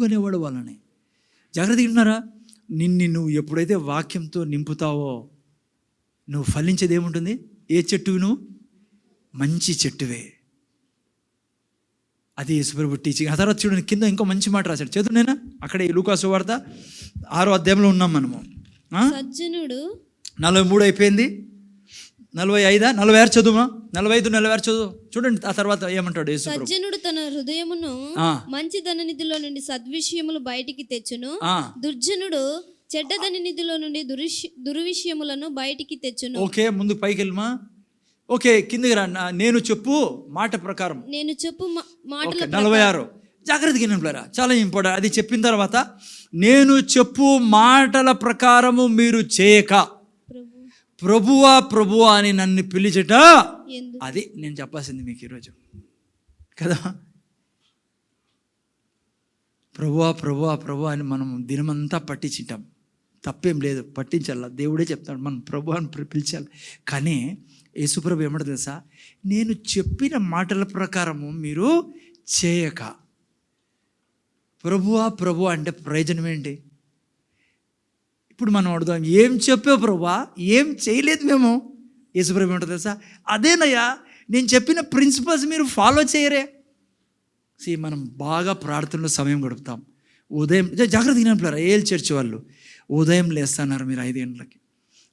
అనేవాడు వాళ్ళని. జాగ్రత్తగా విన్నారా? నువ్వు ఎప్పుడైతే వాక్యంతో నింపుతావో నువ్వు ఫలించేది ఏముంటుంది? ఏ చెట్టువి? నువ్వు మంచి చెట్టువే. అది యేసుప్రభు టీచింగ్. ఆ తర్వాత చూడండి, కింద ఇంకో మంచి మాట రాశాడు. చదువునేనా? అక్కడే లూకా సువార్త 6వ అధ్యాయంలో ఉన్నాం మనము. సజ్జనుడు 43 అయిపోయింది. 45 46 చదువు. 45 46 చదువు. చూడండి ఆ తర్వాత ఏమంటాడు యేసుప్రభు. సజ్జనుడు తన హృదయమును మంచి ధననిధిలో నుండి సద్విషయములు బయటికి తెచ్చును, దుర్జనుడు చెడ్డ ధననిధిలో నుండి దుర్విషయములను బయటికి తెచ్చును. ఓకే, ముందు పైకి వెళ్ళమా. ఓకే, కిందకి రా. నేను చెప్పు మాట ప్రకారం. నేను చెప్పు మాటల 46 జాగ్రత్తగా వినండి. చాలా ఇంపార్టెంట్. అది చెప్పిన తర్వాత నేను చెప్పు మాటల ప్రకారము మీరు చేయక ప్రభువా ప్రభువా అని నన్ను పిలిచట. అది నేను చెప్పాల్సింది మీకు ఈరోజు కదా. ప్రభువా ప్రభువా ప్రభువా అని మనం దినమంతా పట్టించుంటాం. తప్పేం లేదు, పట్టించాల. దేవుడే చెప్తాడు మనం ప్రభు అని పిలిచాలి. కానీ యేసుప్రభు ఏమంటారు తెలుసా? నేను చెప్పిన మాటల ప్రకారము మీరు చేయక. ప్రభువా ప్రభు అంటే ప్రయోజనం ఏంటి? ఇప్పుడు మనం అడుగుదాం, ఏం చెప్పావు ప్రభువా? ఏం చేయలేదు మేము. యేసుప్రభు ఏమంటారు తెలుసా? అదేనయ్యా, నేను చెప్పిన ప్రిన్సిపల్స్ మీరు ఫాలో చేయరే. మనం బాగా ప్రార్థనలో సమయం గడుపుతాం. ఉదయం జాగ్రత్తగా వినండి. ఏల్ చర్చ్ వాళ్ళు ఉదయం లేస్తున్నారు. మీరు 5 గంటలకి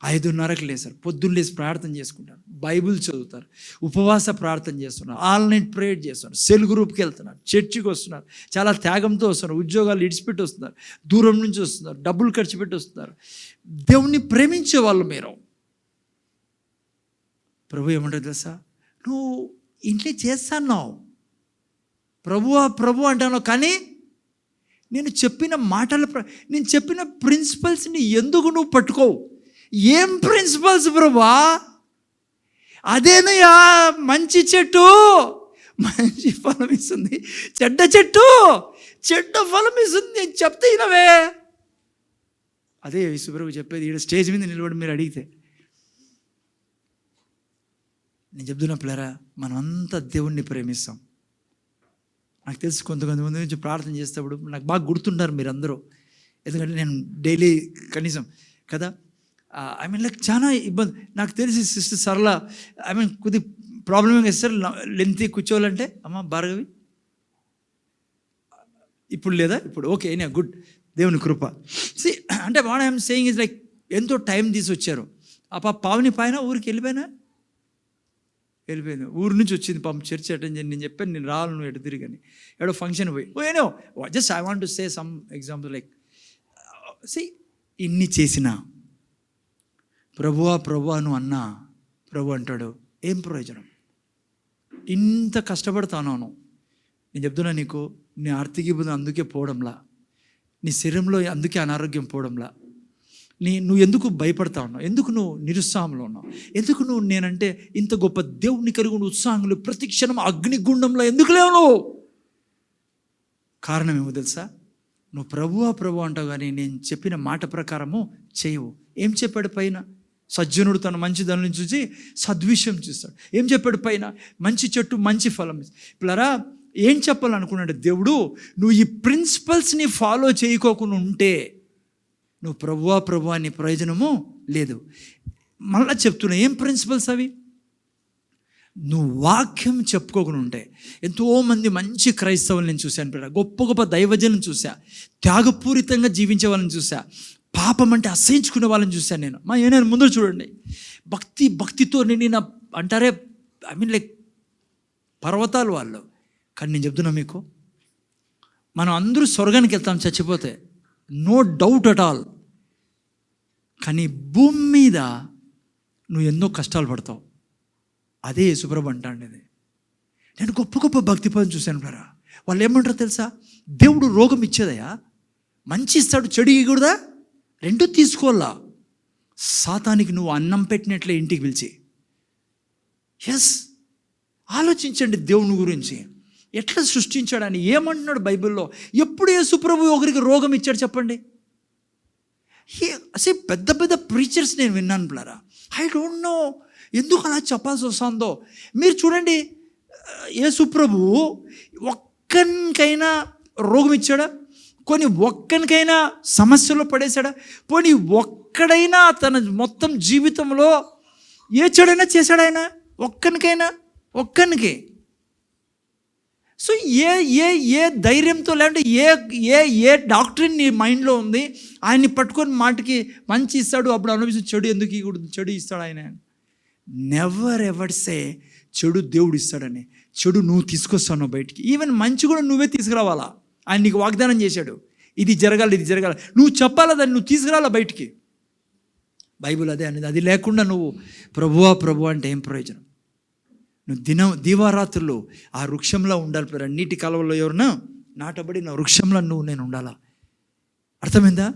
5:30కి లేస్తారు. పొద్దున్న లేసి ప్రార్థన చేసుకుంటారు, బైబిల్ చదువుతారు, ఉపవాస ప్రార్థన చేస్తున్నారు, ఆల్ నైట్ ప్రేయర్ చేస్తున్నారు, సెల్ గ్రూప్కి వెళ్తున్నారు, చర్చికి వస్తున్నారు, చాలా త్యాగంతో వస్తున్నారు, ఉద్యోగాలు ఇడిచిపెట్టి వస్తున్నారు, దూరం నుంచి వస్తున్నారు, డబ్బులు ఖర్చు పెట్టి వస్తున్నారు. దేవుణ్ణి ప్రేమించే వాళ్ళు మీరు. ప్రభు ఏమంటారు తెలుసా? నువ్వు ఇంట్లో చేస్తున్నావు, ప్రభువా ప్రభు అంటాను, కానీ నేను చెప్పిన నేను చెప్పిన ప్రిన్సిపల్స్ని ఎందుకు నువ్వు పట్టుకోవు? ఏం ప్రిన్సిపల్స్ ప్రభువా? అదేనయ్యా, మంచి చెట్టు మంచి ఫలం ఇస్తుంది, చెడ్డ చెట్టు చెడ్డ ఫలం ఇస్తుంది. నేను చెప్తే వినవే. అదే యేసుప్రభు చెప్పేది. ఈడ స్టేజ్ మీద నిలబడి మీరు అడిగితే నేను చెప్తున్నా పిల్లరా, మనం అంతా దేవుణ్ణి ప్రేమిస్తాం. నాకు తెలిసి కొంతమంది నుంచి ప్రార్థన చేసేటప్పుడు నాకు బాగా గుర్తుంటారు మీరందరూ. ఎందుకంటే నేను డైలీ కనీసం కదా చాలా ఇబ్బంది. నాకు తెలిసి సిస్టర్ సరళ కొద్ది ప్రాబ్లమ్ ఏం సార్ లెంతీ కూర్చోవాలంటే. అమ్మ భార్గవి ఇప్పుడు లేదా? ఇప్పుడు ఓకే, గుడ్, దేవుని కృప. అంటే what I'm saying is like ఎంతో టైం తీసి వచ్చారు. పావని పైన ఊరికి వెళ్ళిపోయినా వెళ్ళిపోయింది. ఊరు నుంచి వచ్చింది పాపం, చర్చ్ అటెండ్ చేయండి. నేను చెప్పాను నేను రావాలి, నువ్వు ఎటు తిరిగని. ఎడో ఫంక్షన్ పోయి just I want to say some example like ఇన్ని చేసినా ప్రభువా ప్రభువా నువ్వు అన్నా ప్రభు అంటాడు, ఏం ప్రయోజనం? ఇంత కష్టపడతాను. నేను చెప్తున్నా నీకు, నీ ఆర్థిక ఇబ్బంది అందుకే పోవడంలా, నీ శరీరంలో అందుకే అనారోగ్యం పోవడంలా, నువ్వు ఎందుకు భయపడతా ఉన్నావు? ఎందుకు నువ్వు నిరుత్సాహంలో ఉన్నావు? ఎందుకు నువ్వు నేనంటే ఇంత గొప్ప దేవుని కలిగి ఉత్సాహంలో ప్రతి క్షణం అగ్నిగుండంలో ఎందుకు లేవు నువ్వు? కారణం ఏమో తెలుసా? నువ్వు ప్రభువా ప్రభు అంటావు, కానీ నేను చెప్పిన మాట ప్రకారము చేయవు. ఏం చెప్పాడు పైన? సజ్జనుడు తన మంచి దాని చూసి సద్విషయం చూస్తాడు. ఏం చెప్పాడు పైన? మంచి చెట్టు మంచి ఫలం. పిల్లరా, ఏం చెప్పాలనుకున్నాడు దేవుడు? నువ్వు ఈ ప్రిన్సిపల్స్ని ఫాలో చేయకోకుండా ఉంటే నువ్వు ప్రభువా ప్రభు అని ప్రయోజనము లేదు. మళ్ళా చెప్తున్నా, ఏం ప్రిన్సిపల్స్ అవి? నువ్వు వాక్యం చెప్పుకోకుండా ఉంటే. ఎంతోమంది మంచి క్రైస్తవులు నేను చూశాను పిల్ల, గొప్ప గొప్ప దైవజనం చూసా, త్యాగపూరితంగా జీవించే వాళ్ళని చూసా, పాపం అంటే అసహించుకునే వాళ్ళని చూశాను నేను. ఏమైనా ముందు చూడండి, భక్తితో నిండిన అంటారే, లైక్ పర్వతాలు వాళ్ళు. కానీ నేను చెప్తున్నా మీకు, మనం అందరూ స్వర్గానికి వెళ్తాం చచ్చిపోతే, నో డౌట్ అట్ ఆల్. కానీ భూమి మీద నువ్వు ఎన్నో కష్టాలు పడతావు. అదే యేసుప్రభు అంటాండేది. నేను గొప్ప గొప్ప భక్తి పనులు చూశాను కదా. వాళ్ళు ఏమంటారో తెలుసా? దేవుడు రోగం ఇచ్చేదయా, మంచి ఇస్తాడు, చెడు ఇవ్వకూడదా? రెండు తీసుకోవాలా. సాతానికి నువ్వు అన్నం పెట్టినట్లే ఇంటికి పిలిచి. ఎస్, ఆలోచించండి దేవుని గురించి ఎట్లా సృష్టించాడని. ఏమంటున్నాడు బైబిల్లో? ఎప్పుడు యేసుప్రభు ఒకరికి రోగం ఇచ్చాడు చెప్పండి? అసలు పెద్ద పెద్ద ప్రీచర్స్ నేను విన్నాను పిల్లరా. ఐ డోంట్ నో ఎందుకు అలా చెప్పాల్సి వస్తుందో. మీరు చూడండి, యేసుప్రభు ఒక్కరికైనా రోగం ఇచ్చాడా? కొన్ని ఒక్కనికైనా సమస్యలో పడేశాడా? పోనీ ఒక్కడైనా తన మొత్తం జీవితంలో ఏ చెడైనా చేశాడు ఆయన? ఒక్కనికి. సో ఏ ధైర్యంతో, లేదంటే ఏ డాక్టరీన్ నీ మైండ్లో ఉంది? ఆయన్ని పట్టుకొని మాటకి మంచి ఇస్తాడు, అప్పుడు అనుభవించి చెడు ఎందుకు ఇవ్వకూడదు? చెడు ఇస్తాడు ఆయన. నెవర్ ఎవర్ సే చెడు దేవుడు ఇస్తాడని. చెడు నువ్వు తీసుకొస్తావు బయటికి. ఈవెన్ మంచి కూడా నువ్వే తీసుకురావాలా. ఆయన నీకు వాగ్దానం చేశాడు, ఇది జరగాలి. నువ్వు చెప్పాలా, దాన్ని నువ్వు తీసుకురావాలా బయటికి. బైబిల్ అదే అనేది. అది లేకుండా నువ్వు ప్రభువా అంటే ఏం ప్రయోజనం? నువ్వు దీవారాత్రులు ఆ వృక్షంలో ఉండాలి. పేరు నీటి కాలువలో ఎవరన్నా నాటబడిన వృక్షంలో నేను ఉండాలా. అర్థమైందా?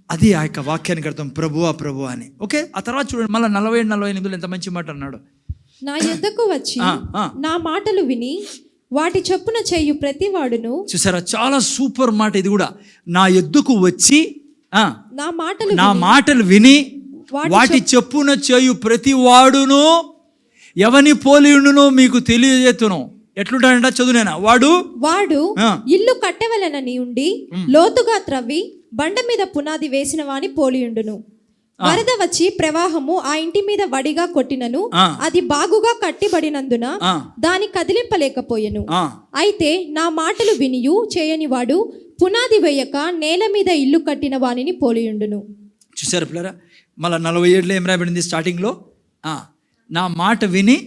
అది ఆ యొక్క వాక్యానికి అర్థం, ప్రభువా అని. ఓకే, ఆ తర్వాత చూడండి మళ్ళీ 47-48 ఎంత మంచి మాట అన్నాడు. నా యొద్దకు వచ్చి నా మాటలు విని వాటి చొప్పున చేయు ప్రతి వాడును. చూసారా, చాలా సూపర్ మాట ఇది కూడా. నా యొద్దకు వచ్చి నా మాటలు విని వాటి చొప్పున చేయు ప్రతి వాడును ఎవని పోలియుండును మీకు తెలియజేతును. ఎట్లుంటాడంట? చదువునేనా? వాడు ఇల్లు కట్టెవలనని ఉండి లోతుగా త్రవ్వి బండ మీద పునాది వేసిన వాని పోలియుండును. వరద వచ్చి ప్రవాహము ఆ ఇంటి మీద వడిగా కొట్టినను అది బాగుగా కట్టిబడినందున దాని కదిలింపలేకపోయెను. అయితే నా మాటలు వినియు చేయని వాడు పునాది వేయక నేల మీద ఇల్లు కట్టిన వానిని పోలియుండును. చూసారు పిల్లరా, మళ్ళీ 47 ఏం రాబడింది స్టార్టింగ్లో? నా మాట విని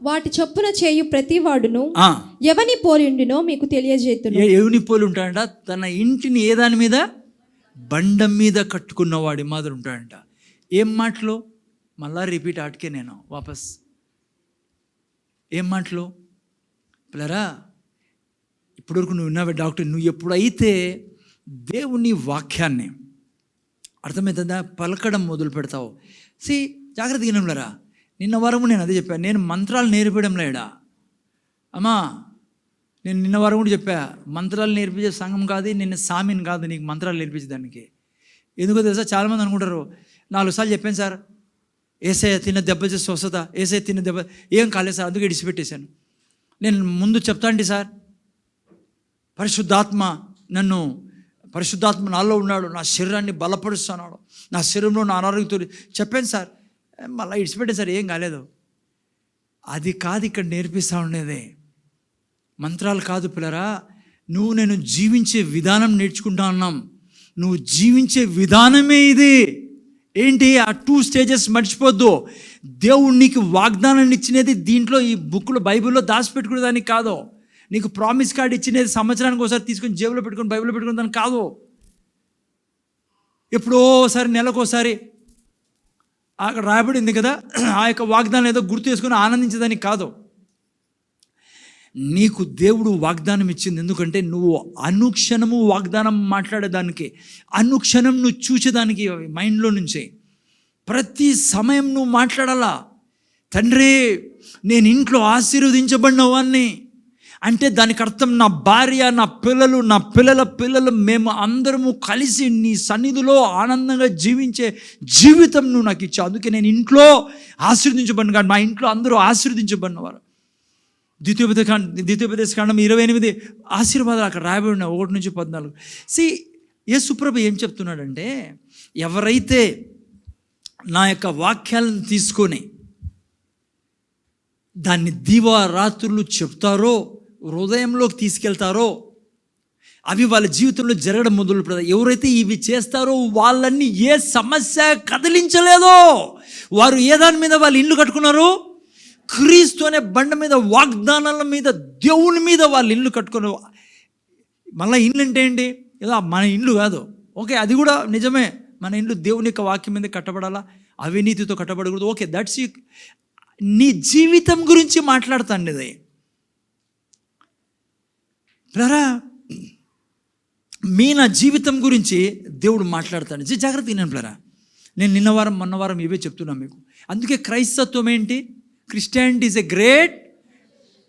వాటి చొప్పున చేయు ప్రతి వాడును ఎవని పోలియుండునో మీకు తెలియజేతును. ఎవని పోలి ఉంటాడంట? తన ఇంటిని ఏ దాని మీద? బండ మీద కట్టుకున్న వాడి మాదిరి ఉంటాడంట. ఏం మాటలు? మళ్ళా రిపీట్ ఆటకే నేను వాపస్. ఏం మాటలు పిల్లరా? ఇప్పటివరకు నువ్వు విన్నావే డాక్టర్, నువ్వు ఎప్పుడైతే దేవుని వాక్యాన్ని అర్థమవుతుందా పలకడం మొదలు పెడతావు. జాగ్రత్తగా వినలేరా. నిన్న వారము నేను అదే చెప్పాను, నేను మంత్రాలు నేర్పడం లేడా అమ్మా. నేను నిన్న వారం కూడా చెప్పా, మంత్రాలు నేర్పించే సంఘం కాదు, నిన్న సామిని కాదు నీకు మంత్రాలు నేర్పించడానికి. ఎందుకో తెలుసా, చాలామంది అనుకుంటారు 4 సార్లు చెప్పాను సార్, ఏసయ్య తిన్న దెబ్బ చేసి స్వస్థత, ఏసయ్య తిన్న దెబ్బ ఏం కాలేదు సార్, అందుకే ఇడిచిపెట్టేశాను. నేను ముందు చెప్తాండి సార్, పరిశుద్ధాత్మ నాలో ఉన్నాడు, నా శరీరాన్ని బలపరుస్తున్నాడు, నా శరీరంలో నా అనారోగ్యంతో చెప్పాను సార్, మళ్ళీ ఇడిచిపెట్టే సార్, ఏం కాలేదు. అది కాదు ఇక్కడ నేర్పిస్తూ ఉండేది. మంత్రాలు కాదు పిల్లరా, నేను జీవించే విధానం నేర్చుకుంటా ఉన్నాం. నువ్వు జీవించే విధానమే ఇది. ఏంటి? ఆ 2 స్టేజెస్ మర్చిపోద్దు. దేవుడు నీకు వాగ్దానాన్ని ఇచ్చినది దీంట్లో ఈ బుక్లో బైబిల్లో దాచిపెట్టుకునేదానికి కాదు. నీకు ప్రామిస్ కార్డ్ ఇచ్చినది సంవత్సరానికి ఒకసారి తీసుకొని జేబులో పెట్టుకొని బైబిల్లో పెట్టుకునే దానికి కాదు. ఎప్పుడో ఒకసారి నెలకోసారి అక్కడ రాయబడింది కదా, ఆ యొక్క వాగ్దానం ఏదో గుర్తు చేసుకొని ఆనందించేదానికి కాదు. నీకు దేవుడు వాగ్దానం ఇచ్చింది ఎందుకంటే నువ్వు అనుక్షణము వాగ్దానం మాట్లాడేదానికి, అనుక్షణం నువ్వు చూసేదానికి, మైండ్లో నుంచి ప్రతి సమయం నువ్వు మాట్లాడాలా. తండ్రి నేను ఇంట్లో ఆశీర్వదించబడిన వాడిని అంటే దానికి అర్థం నా భార్య, నా పిల్లలు, నా పిల్లల పిల్లలు, మేము అందరము కలిసి నీ సన్నిధిలో ఆనందంగా జీవించే జీవితం నువ్వు నాకు ఇచ్చావు. అందుకే నేను ఇంట్లో ఆశీర్వదించబడిన కాదు, మా ఇంట్లో అందరూ ఆశీర్వదించబడినవారు. ద్వితీయోపదేశకాండం 28 ఆశీర్వాదాలు అక్కడ రాయబడిన 1-14. యేసుప్రభు ఏం చెప్తున్నాడంటే, ఎవరైతే నా యొక్క వాక్యాలను తీసుకొని దాన్ని దివారాత్రులు చెప్తారో, హృదయంలోకి తీసుకెళ్తారో, అవి వాళ్ళ జీవితంలో జరగడం మొదలు పెడతాయి. ఎవరైతే ఇవి చేస్తారో వాళ్ళని ఏ సమస్య కదిలించలేదో. వారు ఏ దాని మీద వాళ్ళు ఇల్లు కట్టుకున్నారు? క్రీస్తు అనే బండ మీద, వాగ్దానాల మీద, దేవుని మీద వాళ్ళు ఇల్లు కట్టుకుని. మళ్ళీ ఇల్లు అంటే ఏంటి? ఏదో మన ఇల్లు కాదు. ఓకే, అది కూడా నిజమే, మన ఇల్లు దేవుని యొక్క వాక్యం మీద కట్టబడాలా, అవినీతితో కట్టబడకూడదు. Okay, that's you. నీ జీవితం గురించి మాట్లాడుతాండి ఇది. ప్లరా నా జీవితం గురించి దేవుడు మాట్లాడతాడు. జాగ్రత్తగా నేను ప్లరా, నేను నిన్న వారం మొన్న వారం ఇవే చెప్తున్నాను మీకు. అందుకే క్రైస్తత్వం ఏంటి? క్రిస్టియానిటీ ఈజ్ ఎ గ్రేట్,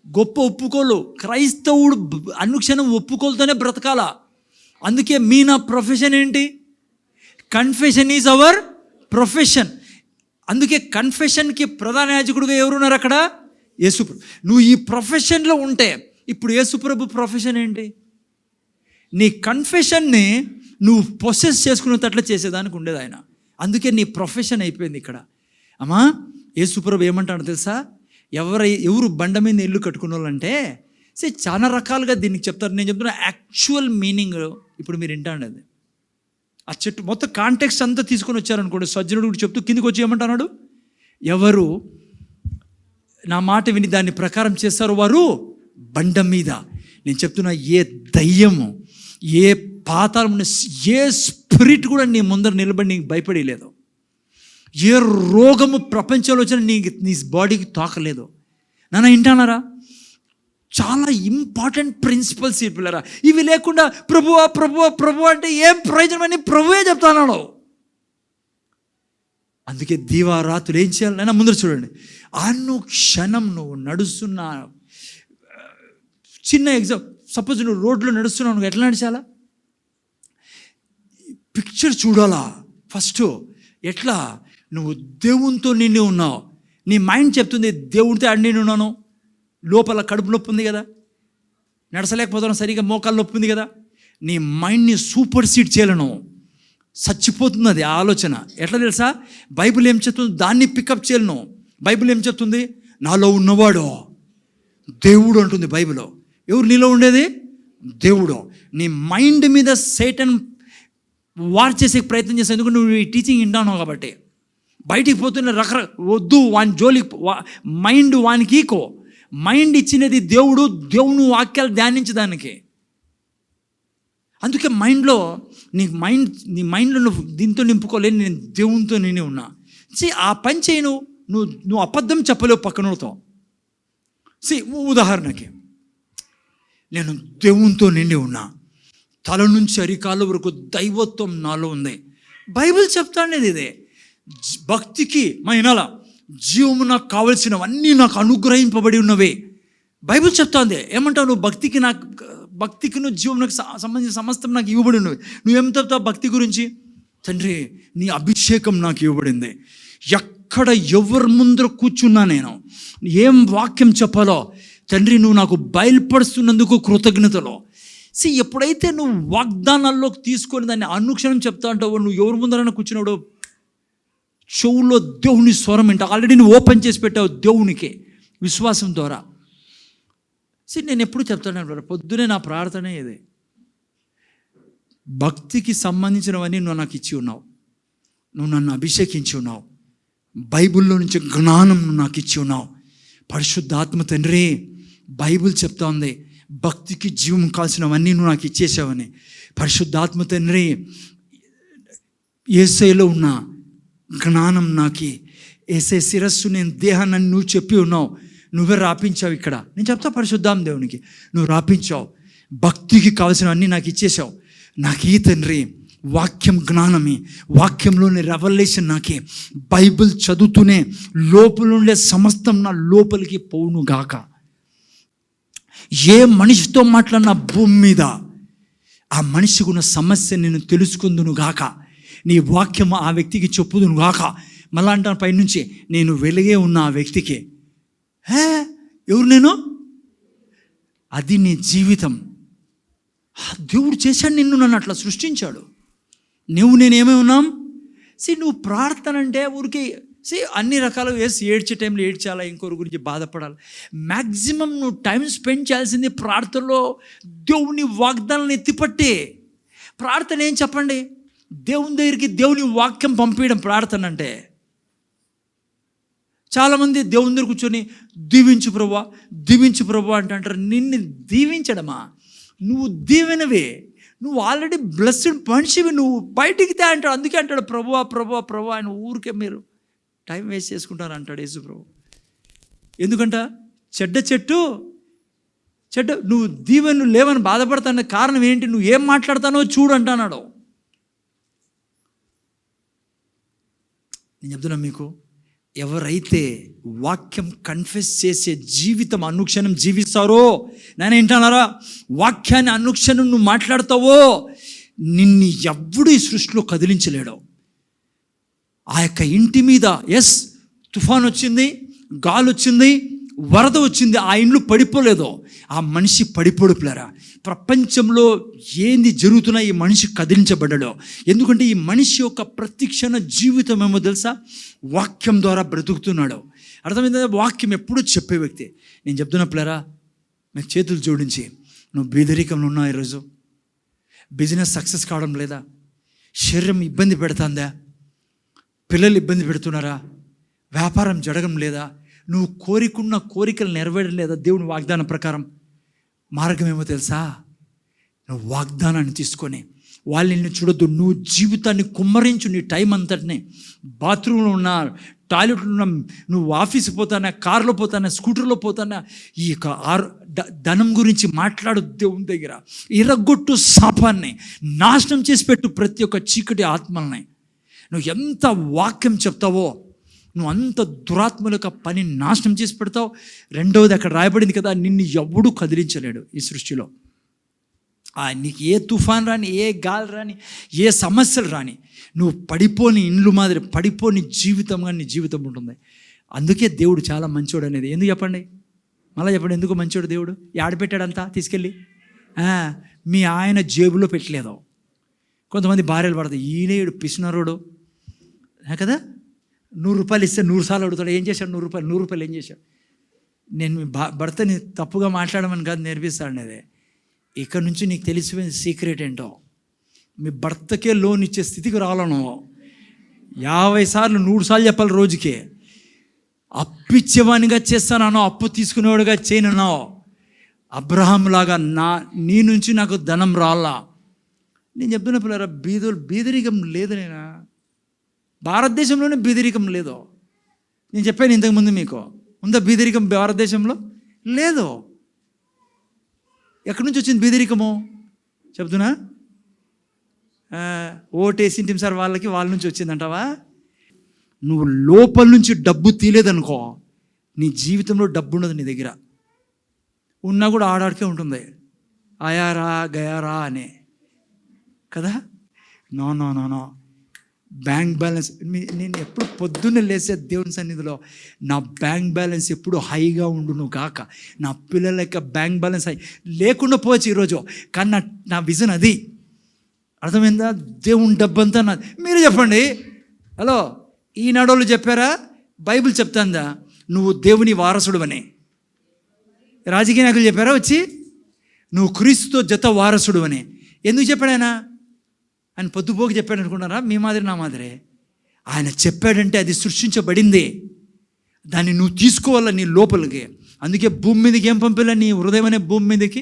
గొప్ప ఒప్పుకోలు. క్రైస్తవుడు అనుక్షణం ఒప్పుకోలుతోనే బ్రతకాల. అందుకే నా ప్రొఫెషన్ ఏంటి? Confession is our profession. అందుకే కన్ఫెషన్కి ప్రధాన యాజకుడుగా ఎవరున్నారు అక్కడ? యేసుప్రభు. నువ్వు ఈ ప్రొఫెషన్లో ఉంటే, ఇప్పుడు యేసుప్రభు ప్రొఫెషన్ ఏంటి? నీ కన్ఫెషన్ని నువ్వు ప్రొసెస్ చేసుకునేటట్లు చేసేదానికి ఉండేది ఆయన. అందుకే నీ ప్రొఫెషన్ అయిపోయింది ఇక్కడ. అమ్మా యేసుప్రభు ఏమంటాడు తెలుసా, ఎవరు బండ మీద ఇల్లు కట్టుకున్న వాళ్ళంటే చాలా రకాలుగా దీనికి చెప్తారు. నేను చెప్తున్నా యాక్చువల్ మీనింగ్ ఇప్పుడు మీరు వింటాండి. అది ఆ చెట్టు మొత్తం కాంటెక్స్ట్ అంతా తీసుకొని వచ్చారనుకోండి. సజ్జనుడు కూడా చెప్తూ కిందికి వచ్చి ఏమంటున్నాడు, ఎవరు నా మాట విని దాని ప్రకారం చేస్తారో వారు బండ మీద. నేను చెప్తున్నా, ఏ దయ్యము, ఏ పాతాళం, ఏ స్పిరిట్ కూడా నీ ముందర నిలబడి నీకు భయపడలేదు. ఏ రోగము ప్రపంచంలో వచ్చినా నీ బాడీకి తాకలేదు. నాన్న వింటానారా? చాలా ఇంపార్టెంట్ ప్రిన్సిపల్స్ ఈ పిల్లరా. ఇవి లేకుండా ప్రభువా ప్రభువా ప్రభు అంటే ఏం ప్రయోజనం అని ప్రభువే చెప్తాను. అందుకే దీవారాత్రులు ఏం చేయాలి నాన్న? ముందర చూడండి, అనుక్షణం నువ్వు నడుస్తున్న చిన్న ఎగ్జాంపుల్, సపోజ్ నువ్వు రోడ్లో నడుస్తున్నావు, నువ్వు ఎట్లా నడిచాలా? పిక్చర్ చూడాలా ఫస్ట్. ఎట్లా? నువ్వు దేవునితో నిండి ఉన్నావు. నీ మైండ్ చెప్తుంది దేవునితో అడి నిండి ఉన్నాను. లోపల కడుపు నొప్పి ఉంది కదా, నడసలేకపోతున్నావు, సరిగా మోకాలు నొప్పి ఉంది కదా. నీ మైండ్ని సూపర్ సీడ్ చేయలను, చచ్చిపోతుంది అది ఆలోచన. ఎట్లా తెలుసా? బైబిల్ ఏం చెప్తుంది? దాన్ని పికప్ చేయలను. బైబిల్ ఏం చెప్తుంది? నాలో ఉన్నవాడు దేవుడు అంటుంది బైబిల్. ఎవరు నీలో ఉండేది? దేవుడు. నీ మైండ్ మీద సైటన్ వార్ చేసే ప్రయత్నం చేస్తావు. ఎందుకంటే నువ్వు ఈ టీచింగ్ వింటావు కాబట్టి. బయటికి పోతున్న వద్దు వాని జోలికి, మైండ్ వానికి ఈకో. మైండ్ ఇచ్చినది దేవుడు, దేవుని వాక్యాలు ధ్యానించడానికి. అందుకే మైండ్లో నీ మైండ్లో నువ్వు దీంతో నింపుకోలేని, నేను దేవునితో నేనే ఉన్నా. ఆ పని చేయి. నువ్వు అబద్ధం చెప్పలేవు పక్కనతో. ఉదాహరణకి నేను దేవునితో నిండి ఉన్నా, తల నుంచి అరికాల వరకు దైవత్వం నాలో ఉంది. బైబిల్ చెప్తానేది ఇదే. భక్తికి వినాల, జీవము నాకు కావలసినవన్నీ నాకు అనుగ్రహింపబడి ఉన్నవే. బైబిల్ చెప్తాంది. ఏమంటావు? నువ్వు భక్తికి నువ్వు జీవం నాకు సంబంధించిన సమస్తం నాకు ఇవ్వబడి ఉన్నవి. నువ్వేం చెప్తావు భక్తి గురించి? తండ్రి నీ అభిషేకం నాకు ఇవ్వబడింది. ఎక్కడ ఎవరి ముందర కూర్చున్నా నేను ఏం వాక్యం చెప్పాలో తండ్రి నువ్వు నాకు బయలుపరుస్తున్నందుకు కృతజ్ఞతలో. ఎప్పుడైతే నువ్వు వాగ్దానాల్లోకి తీసుకొని దాన్ని అనుక్షణం చెప్తా అంటావు, నువ్వు ఎవరి ముందరైనా కూర్చున్నాడు చెవుల్లో దేవుని స్వరం ఏంట ఆల్రెడీ నువ్వు ఓపెన్ చేసి పెట్టావు దేవునికి విశ్వాసం ద్వారా. నేను ఎప్పుడు చెప్తాను, పొద్దునే నా ప్రార్థన ఇదే. భక్తికి సంబంధించినవన్నీ నువ్వు నాకు ఇచ్చి ఉన్నావు, నువ్వు నన్ను అభిషేకించి ఉన్నావు, బైబిల్లో నుంచి జ్ఞానం నువ్వు నాకు ఇచ్చి ఉన్నావు. పరిశుద్ధాత్మ తండ్రి, బైబిల్ చెప్తా ఉంది భక్తికి జీవం కావాల్సినవన్నీ నువ్వు నాకు ఇచ్చేసావని. పరిశుద్ధాత్మ తండ్రి, యేసయ్యలో ఉన్న జ్ఞానం నాకి, యేసయ్య శిరస్సు నేను దేహాన్ని నువ్వు చెప్పి ఉన్నావు, నువ్వే రాపించావు. ఇక్కడ నేను చెప్తా పరిశుద్ధాం దేవునికి, నువ్వు రాపించావు. భక్తికి కావాల్సినవన్నీ నాకు ఇచ్చేసావు. నాకు ఈ తండ్రి వాక్యం జ్ఞానమే, వాక్యంలోని రెవల్యూషన్ నాకే. బైబిల్ చదువుతూనే లోపల ఉండే సమస్తం నా లోపలికి పోవును గాక. ఏ మనిషితో మాట్లాడిన భూమి మీద ఆ మనిషికి ఉన్న సమస్య నేను తెలుసుకుందును గాక. నీ వాక్యం ఆ వ్యక్తికి చెప్పుదును గాక. మళ్ళా అంటాను పైనుంచి, నేను వెలుగే ఉన్న ఆ వ్యక్తికి. ఎవరు నేను? అది నీ జీవితం. దేవుడు చేశాడు నిన్ను, నన్ను అట్లా సృష్టించాడు. నేనేమై ఉన్నాం? నువ్వు ప్రార్థన అంటే ఊరికి అన్ని రకాలుగా ఏడ్చే టైంలో ఏడ్చాలా, ఇంకొకరి గురించి బాధపడాలి. మ్యాక్సిమం నువ్వు టైం స్పెండ్ చేయాల్సింది ప్రార్థనలో. దేవుని వాగ్దానాలను ఎత్తిపట్టే ప్రార్థన. ఏం చెప్పండి? దేవుని దగ్గరికి దేవుని వాక్యం పంపించడం ప్రార్థన అంటే. చాలామంది దేవుని దగ్గర కూర్చొని దీవించు ప్రభువా, దీవించు ప్రభువా అంటారు. నిన్ను దీవించడమా? నువ్వు దీవెనవే, నువ్వు ఆల్రెడీ బ్లెస్డ్ మనిషివి, నువ్వు బయటికి తే అంటాడు. అందుకే అంటాడు ప్రభువా ప్రభువా ప్రభువా. ఆయన ఊరికే మీరు టైం వేస్ట్ చేసుకుంటారు అంటాడు యేసు ప్రభు. ఎందుకంట? చెట్టు నువ్వు దీవెను లేవని బాధపడతాన కారణం ఏంటి? నువ్వు ఏం మాట్లాడతానో చూడు అంటున్నాడు. నేను చెప్తున్నా మీకు, ఎవరైతే వాక్యం కన్ఫెస్ చేసే జీవితం అనుక్షణం జీవిస్తారో, నేను ఏంటన్నారా, వాక్యాన్ని అనుక్షణం నువ్వు మాట్లాడతావో, నిన్ను ఎవ్వడు ఈ సృష్టిలో కదిలించలేడు. ఆ యొక్క ఇంటి మీద తుఫాన్ వచ్చింది, గాలి వచ్చింది, వరద వచ్చింది, ఆ ఇండ్లు పడిపోలేదో, ఆ మనిషి పడిపోడుపులేరా. ప్రపంచంలో ఏంది జరుగుతున్నా ఈ మనిషి కదిలించబడ్డాడో. ఎందుకంటే ఈ మనిషి యొక్క ప్రతిక్షణ జీవితం ఏమో తెలుసా, వాక్యం ద్వారా బ్రతుకుతున్నాడు. అర్థమైందా? వాక్యం ఎప్పుడూ చెప్పే వ్యక్తి. నేను చెప్తున్నా పిల్లరా, మీకు చేతులు జోడించి, నువ్వు బీదరికంలో ఉన్నావు, ఈరోజు బిజినెస్ సక్సెస్ కావడం లేదా, శరీరం ఇబ్బంది పెడుతుందా, పిల్లలు ఇబ్బంది పెడుతున్నారా, వ్యాపారం జరగడం లేదా, నువ్వు కోరికున్న కోరికలు నెరవేరడం లేదా, దేవుని వాగ్దానం ప్రకారం మార్గం ఏమో తెలుసా, నువ్వు వాగ్దానాన్ని తీసుకొని వాళ్ళు నిన్ను చూడొద్దు, నువ్వు జీవితాన్ని కుమ్మరించు. నీ టైం అంతటినే బాత్రూంలో ఉన్నా, టాయిలెట్లో ఉన్నా, నువ్వు ఆఫీస్కి పోతానా, కారులో పోతానా, స్కూటర్లో పోతానా, ఈ యొక్క ధనం గురించి మాట్లాడు దేవుని దగ్గర. ఇరగొట్టు శాపాన్ని, నాశనం చేసి పెట్టు ప్రతి ఒక్క చీకటి ఆత్మల్ని. నువ్వు ఎంత వాక్యం చెప్తావో నువ్వు అంత దురాత్మల యొక్క పని నాశనం చేసి పెడతావు. రెండవది అక్కడ రాయబడింది కదా, నిన్ను ఎవడూ కదిలించలేడు ఈ సృష్టిలో. నీకు ఏ తుఫాన్ రాని, ఏ గాలి రాని, ఏ సమస్యలు రాని, నువ్వు పడిపోని ఇండ్లు మాదిరి పడిపోని జీవితంగా నీ జీవితం ఉంటుంది. అందుకే దేవుడు చాలా మంచోడు అనేది. ఎందుకు చెప్పండి, మళ్ళీ చెప్పండి, ఎందుకు మంచోడు దేవుడు? ఆడపెట్టాడంతా తీసుకెళ్ళి మీ ఆయన జేబులో పెట్టలేదు. కొంతమంది భార్యలు పడతాయి, ఈయన పిసినరోడు కదా, 100 రూపాయలు ఇస్తే 100 సార్లు అడుగుతాడు, ఏం చేశాడు 100 రూపాయలు ఏం చేశాడు? నేను మీ భర్తని తప్పుగా మాట్లాడమని కాదు నేర్పిస్తాను. అదే ఇక్కడ నుంచి నీకు తెలిసిపోయిన సీక్రెట్ ఏంటో, మీ భర్తకే లోన్ ఇచ్చే స్థితికి రావాలను. 50 సార్లు 100 సార్లు చెప్పాలి రోజుకే. అప్పిచ్చేవానిగా చేస్తానో, అప్పు తీసుకునేవాడుగా చేయనో. అబ్రహాం లాగా నీ నుంచి నాకు ధనం రాలా. నేను చెప్తున్న పిల్లరా, బీదరికం లేదు. నేనా భారతదేశంలోనే బీదరికం లేదు. నేను చెప్పాను ఇంతకుముందు మీకు, ఉందా బీదరికం భారతదేశంలో? లేదు. ఎక్కడి నుంచి వచ్చింది బీదరికము చెప్తున్నా? ఓటేసింటిం సార్ వాళ్ళ నుంచి వచ్చిందంటావా? నువ్వు లోపల నుంచి డబ్బు తీయలేదనుకో, నీ జీవితంలో డబ్బు ఉండదు నీ దగ్గర. ఉన్నా కూడా ఆడాడికే ఉంటుంది, ఆయారా గయారా అనే కదా. No bank balance. నేను ఎప్పుడు పొద్దున్నే లేసే దేవుని సన్నిధిలో నా బ్యాంక్ బ్యాలెన్స్ ఎప్పుడు హైగా ఉండును గాక, నా పిల్లల యొక్క బ్యాంక్ బ్యాలెన్స్ హై లేకుండా పోవచ్చు ఈరోజు, కానీ నా విజన్ అది. అర్థమైందా? దేవుని డబ్బంతా నాది. మీరు చెప్పండి, హలో, ఈనాడోళ్ళు చెప్పారా? బైబిల్ చెప్తాందా నువ్వు దేవుని వారసుడు అని? రాజకీయ నాయకులు చెప్పారా వచ్చి నువ్వు క్రీస్తుతో జత వారసుడు అని? ఎందుకు చెప్పాడు ఆయన పొద్దుపోకి చెప్పాడు అనుకున్నారా? మీ మాదిరి నా మాదిరి ఆయన చెప్పాడంటే అది సృష్టించబడింది, దాన్ని నువ్వు తీసుకోవాలా నీ లోపలికి. అందుకే భూమి మీదకి ఏం పంపిలా? నీ హృదయం అనే భూమి మీదకి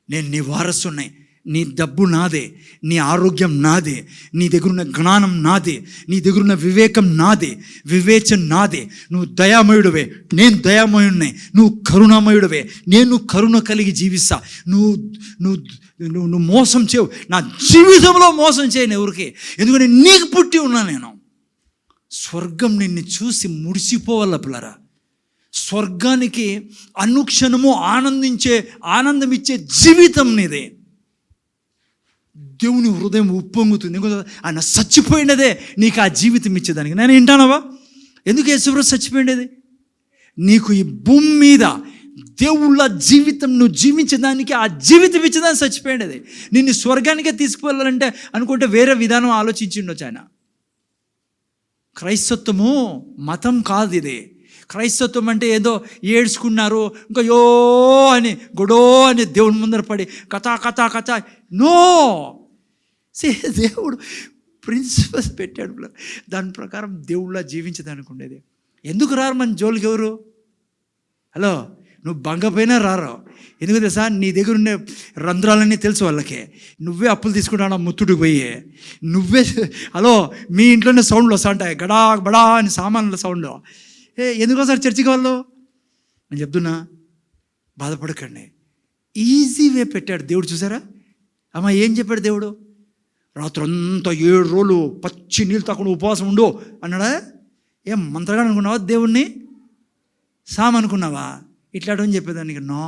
నేను నీ వారసున్నాయి. నీ డబ్బు నాదే, నీ ఆరోగ్యం నాదే, నీ దగ్గరున్న జ్ఞానం నాదే, నీ దగ్గరున్న వివేకం నాదే, వివేచన నాదే. నువ్వు దయామయుడివే, నేను దయామయుడినే. నువ్వు కరుణామయుడివే, నేను కరుణ కలిగి జీవిస్తా. నువ్వు నువ్వు నువ్వు మోసం చేయవు, నా జీవితంలో మోసం చేయను ఎవరికి, ఎందుకంటే నీకు పుట్టి ఉన్నా నేను. స్వర్గం నిన్ను చూసి ముడిసిపోవాల పిల్లరా. స్వర్గానికి అనుక్షణము ఆనందం ఇచ్చే జీవితం నీదే. దేవుని హృదయం ఉప్పొంగుతుంది. ఆయన చచ్చిపోయినదే నీకు ఆ జీవితం ఇచ్చేదానికి. నేను వింటానవా? ఎందుకు యేసుప్రభు చచ్చిపోయినది? నీకు ఈ భూమి మీద దేవుళ్ళ జీవితం నువ్వు జీవించడానికి, ఆ జీవితం ఇచ్చేదాన్ని చచ్చిపోయినది. నిన్ను స్వర్గానికే తీసుకువెళ్ళాలంటే అనుకుంటే వేరే విధానం ఆలోచించిండొచ్చు ఆయన. క్రైస్తత్వము మతం కాదు ఇది. క్రైస్తత్వం అంటే ఏదో ఏడ్చుకున్నారు, ఇంకా యో అని గొడో అని దేవుని ముందర పడి కథ నో. దేవుడు ప్రిన్సిపల్స్ పెట్టాడు, దాని ప్రకారం దేవుళ్ళ జీవించదానికి ఉండేది. ఎందుకు రారు మన జోలికి ఎవరు? హలో, నువ్వు బంగపోయినా రారు. ఎందుకు తెలుసా? నీ దగ్గర ఉండే రంధ్రాలన్నీ తెలుసు వాళ్ళకి. నువ్వే అప్పులు తీసుకుంటావు ముత్తుడికి పోయి. నువ్వే హలో, మీ ఇంట్లోనే సౌండ్లు వస్తూ ఉంటాయి, గడా బడా అని సామాన్ల సౌండ్. ఎందుకోసారి చర్చికి వాళ్ళు? నేను చెప్తున్నా, బాధపడకండి. ఈజీ వే పెట్టాడు దేవుడు. చూసారా అమ్మ, ఏం చెప్పాడు దేవుడు? రాత్రంతా 7 రోజులు పచ్చి నీళ్ళు తాకుండా ఉపవాసం ఉండు అన్నాడా? ఏం మంత్రగా అనుకున్నావా? దేవుణ్ణి సామ్ అనుకున్నావా? ఇట్లాంటి చెప్పేదానికి నో.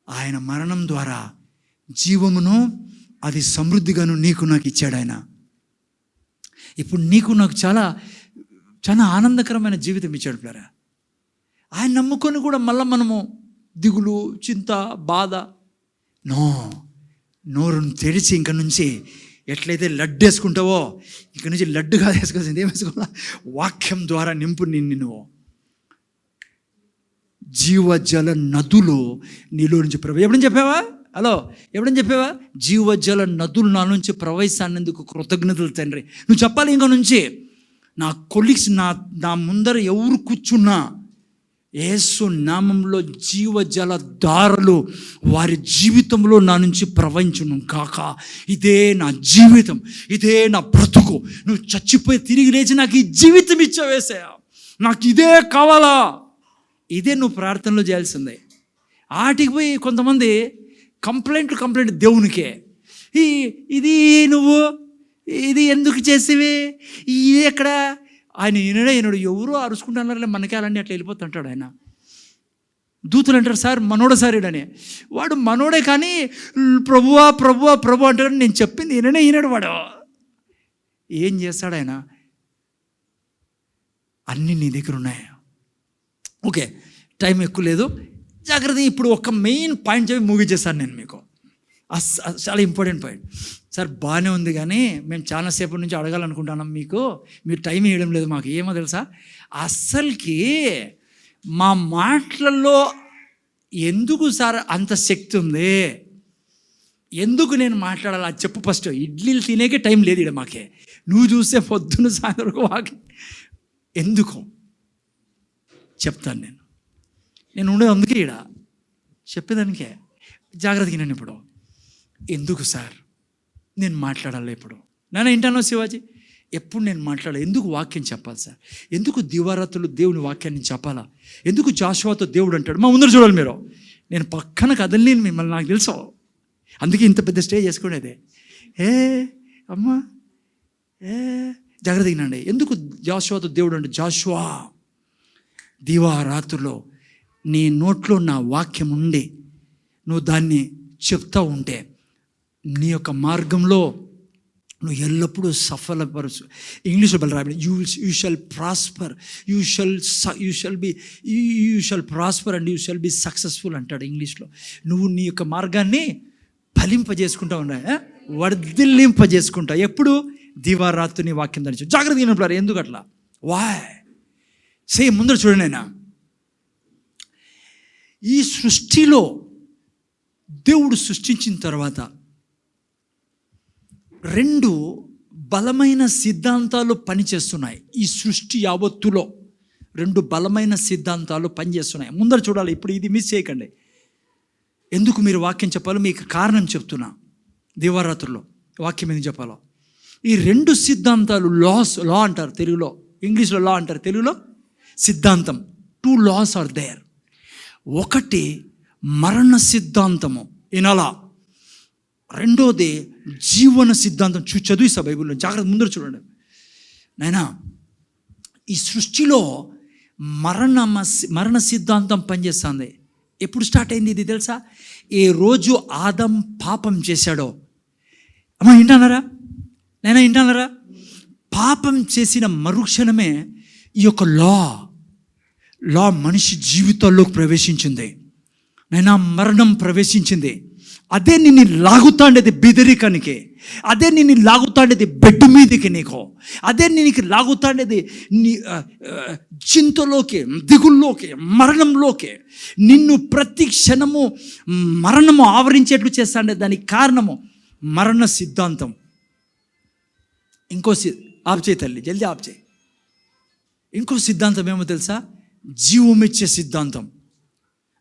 ఆయన మరణం ద్వారా జీవమును అది సమృద్ధిగాను నీకు నాకు ఇచ్చాడు ఆయన. ఇప్పుడు నీకు నాకు చాలా చాలా ఆనందకరమైన జీవితం ఇచ్చాడు పిల్లరా. ఆయన నమ్ముకొని కూడా మళ్ళీ మనము దిగులు, చింత, బాధ. నోరును తెరిచి ఇంక నుంచి ఎట్లయితే లడ్డు వేసుకుంటావో ఇక నుంచి లడ్డుగా వేసుకోవాల్సింది. ఏం వేసుకోవాలా? వాక్యం ద్వారా నింపు నిన్ను. జీవజల నదులు నీలో నుంచి ఎప్పుడని చెప్పావా? హలో, ఎప్పుడని చెప్పావా? జీవజల నదులు నా నుంచి ప్రవహిస్తానందుకు కృతజ్ఞతలు తండ్రి. నువ్వు చెప్పాలి ఇంక నుంచి. నా కొలీగ్స్, నా ముందర ఎవరు కూర్చున్నా యేసు నామంలో జీవజల దారులు వారి జీవితంలో నా నుంచి ప్రవహించును కాక. ఇదే నా జీవితం, ఇదే నా బ్రతుకు. నువ్వు చచ్చిపోయి తిరిగి లేచి నాకు ఈ జీవితం ఇచ్చావేసా, నాకు ఇదే కావాలా. ఇదే నువ్వు ప్రార్థనలో చేయాల్సిందే. ఆటికి పోయి కొంతమంది కంప్లైంట్ దేవునికే. ఇది నువ్వు ఇది ఎందుకు చేసేవి, ఇది ఎక్కడ? ఆయన ఈనాడు ఎవరో అరుచుకుంటున్నారులే మనకే అలాంటి అట్లా వెళ్ళిపోతుంటాడు ఆయన. దూతలు అంటారు, సార్ మనోడే సార్ ఈడని. వాడు మనోడే కానీ ప్రభువా ప్రభువా ప్రభు అంటాడు. నేను చెప్పింది ఈనాడు. వాడు ఏం చేస్తాడు ఆయన? అన్నీ నీ దగ్గర ఉన్నాయి. ఓకే, టైం ఎక్కువ లేదు, జాగ్రత్త. ఇప్పుడు ఒక మెయిన్ పాయింట్ చెప్పి ముగించేస్తాను నేను మీకు. చాలా ఇంపార్టెంట్ పాయింట్. సార్ బాగానే ఉంది కానీ మేము చాలాసేపటి నుంచి అడగాలనుకుంటున్నాం మీకు, మీరు టైం ఇవ్వడం లేదు మాకు. ఏమో తెలుసా, అస్సలకి మా మాటలలో ఎందుకు సార్ అంత శక్తి ఉంది? ఎందుకు నేను మాట్లాడాలి అది చెప్పు ఫస్ట్. ఇడ్లీలు తినేకే టైం లేదు ఇక్కడ మాకే. నువ్వు చూస్తే పొద్దున్న సాయంత్రం వాకి. ఎందుకు చెప్తాను నేను ఉండేది అందుకే ఇక్కడ చెప్పేదానికే. జాగ్రత్తగా నేను ఇప్పుడు ఎందుకు సార్ నేను మాట్లాడాలి ఇప్పుడు? నాన్న వింటానో శివాజీ, ఎప్పుడు నేను మాట్లాడాలి? ఎందుకు వాక్యం చెప్పాలి సార్? ఎందుకు దివారాత్రులు దేవుని వాక్యాన్ని చెప్పాలా? ఎందుకు జాషువాతో దేవుడు అంటాడు? మా ముందర చూడాలి మీరు. నేను పక్కన కదలలేను మిమ్మల్ని, నాకు తెలుసు. అందుకే ఇంత పెద్ద స్టే చేసుకునేదే. అమ్మా జాగ్రత్తగా వినండి. ఎందుకు జాషువాతో దేవుడు అంటే, జాషువా దివారాత్రులో నీ నోట్లో నా వాక్యం ఉండి నువ్వు దాన్ని చెప్తా ఉంటే నీ యొక్క మార్గంలో నువ్వు ఎల్లప్పుడూ సఫలపరచు. ఇంగ్లీష్లో బల రాబడి, you shall prosper, you shall prosper and you shall be successful అంటాడు ఇంగ్లీష్లో. నువ్వు నీ యొక్క మార్గాన్ని ఫలింపజేసుకుంటా ఉన్నాయి, వర్ధిల్లింపజేసుకుంటా. ఎప్పుడు? దివారాత్రి నీ వాక్యం ధరించు. జాగ్రత్తగా వినప్పుడు ఎందుకు అట్లా? వాయ్ సేమ్ ముందర చూడండి. అయినా ఈ సృష్టిలో దేవుడు సృష్టించిన తర్వాత 2 బలమైన సిద్ధాంతాలు పనిచేస్తున్నాయి. ఈ సృష్టి యావత్తులో 2 బలమైన సిద్ధాంతాలు పనిచేస్తున్నాయి. ముందర చూడాలి. ఇప్పుడు ఇది మిస్ చేయకండి. ఎందుకు మీరు వాక్యం చెప్పాలో మీకు కారణం చెప్తున్నా. దివారాత్రుల్లో వాక్యం ఎందుకు చెప్పాలో. ఈ 2 సిద్ధాంతాలు లా అంటారు తెలుగులో, ఇంగ్లీష్లో లా అంటారు తెలుగులో సిద్ధాంతం. 2 laws ఆర్ దేర్. ఒకటి మరణ సిద్ధాంతము, ఇనలా. రెండోది జీవన సిద్ధాంతం. చదివిస్తా బైబిల్లో, జాగ్రత్త ముందర చూడండి. నాయనా, ఈ సృష్టిలో మరణ సిద్ధాంతం పనిచేస్తుంది. ఎప్పుడు స్టార్ట్ అయింది ఇది తెలుసా? ఏ రోజు ఆదం పాపం చేశాడో. అమ్మా వింటానరా? నైనా వింటానరా? పాపం చేసిన మరుక్షణమే ఈ యొక్క లా మనిషి జీవితాల్లోకి ప్రవేశించింది. నైనా మరణం ప్రవేశించింది. అదే నిన్ను లాగుతాండేది బెదిరికానికి, అదే నిన్ను లాగుతాండేది బెడ్ మీదకి, నీకు అదే నీకు లాగుతాండేది నీ చింతలోకి, దిగుల్లోకి, మరణంలోకి. నిన్ను ప్రతి క్షణము మరణము ఆవరించేట్లు చేస్తాండే. దానికి కారణము మరణ సిద్ధాంతం. ఇంకో ఆప్ చేయి తల్లి, జల్దీ ఆప్ చేయి. ఇంకో సిద్ధాంతం ఏమో తెలుసా? జీవమిచ్చే సిద్ధాంతం.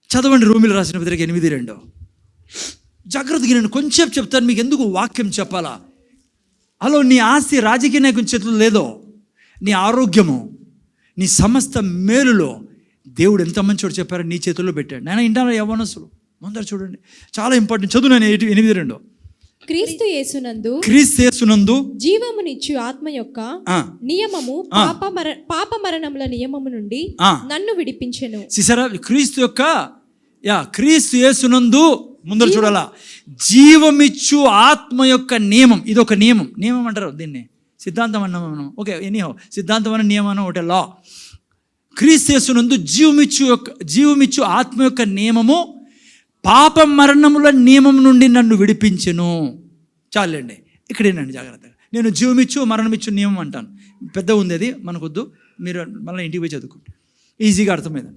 చదవండి రోమిలు రాసిన పత్రిక 8:2. జాగ్రత్తగా నేను కొంచెం చెప్తాను మీకు. ఎందుకు వాక్యం చెప్పాలా? హలో, నీ ఆస్తి రాజకీయ నాయకుని చేతుల్లో లేదో, నీ ఆరోగ్యము, నీ సమస్త మేలులో దేవుడు ఎంత మంచోడు చెప్పారో నీ చేతుల్లో పెట్టాడు. నేను ఇంటాను యవ్వనస్తులు ముందర చూడండి, చాలా ఇంపార్టెంట్. చదువు నేను 8:2. క్రీస్తు యేసునందు జీవమునిచ్చు ఆత్మ యొక్క నియమము పాప మరణముల నియమము నుండి నన్ను విడిపించెను. చూసారా? క్రీస్తు యేసునందు ముందర చూడాలా, జీవమిచ్చు ఆత్మ యొక్క నియమం. ఇది ఒక నియమం అంటారు దీన్ని, సిద్ధాంతం అన్నాం మనం. ఓకే, ఎనీహో సిద్ధాంతం అన్న నియమం ఒకటే లా. క్రీస్తు యేసునందు జీవమిచ్చు ఆత్మ యొక్క నియమము పాప మరణముల నియమం నుండి నన్ను విడిపించెను. చాలండి, ఇక్కడేనండి జాగ్రత్తగా. నేను జీవమిచ్చు మరణమిచ్చు నియమం అంటాను, పెద్ద ఉంది అది మనకొద్దు, మీరు మళ్ళీ ఇంటికి పోయి చదువుకోండి, ఈజీగా అర్థమైంది.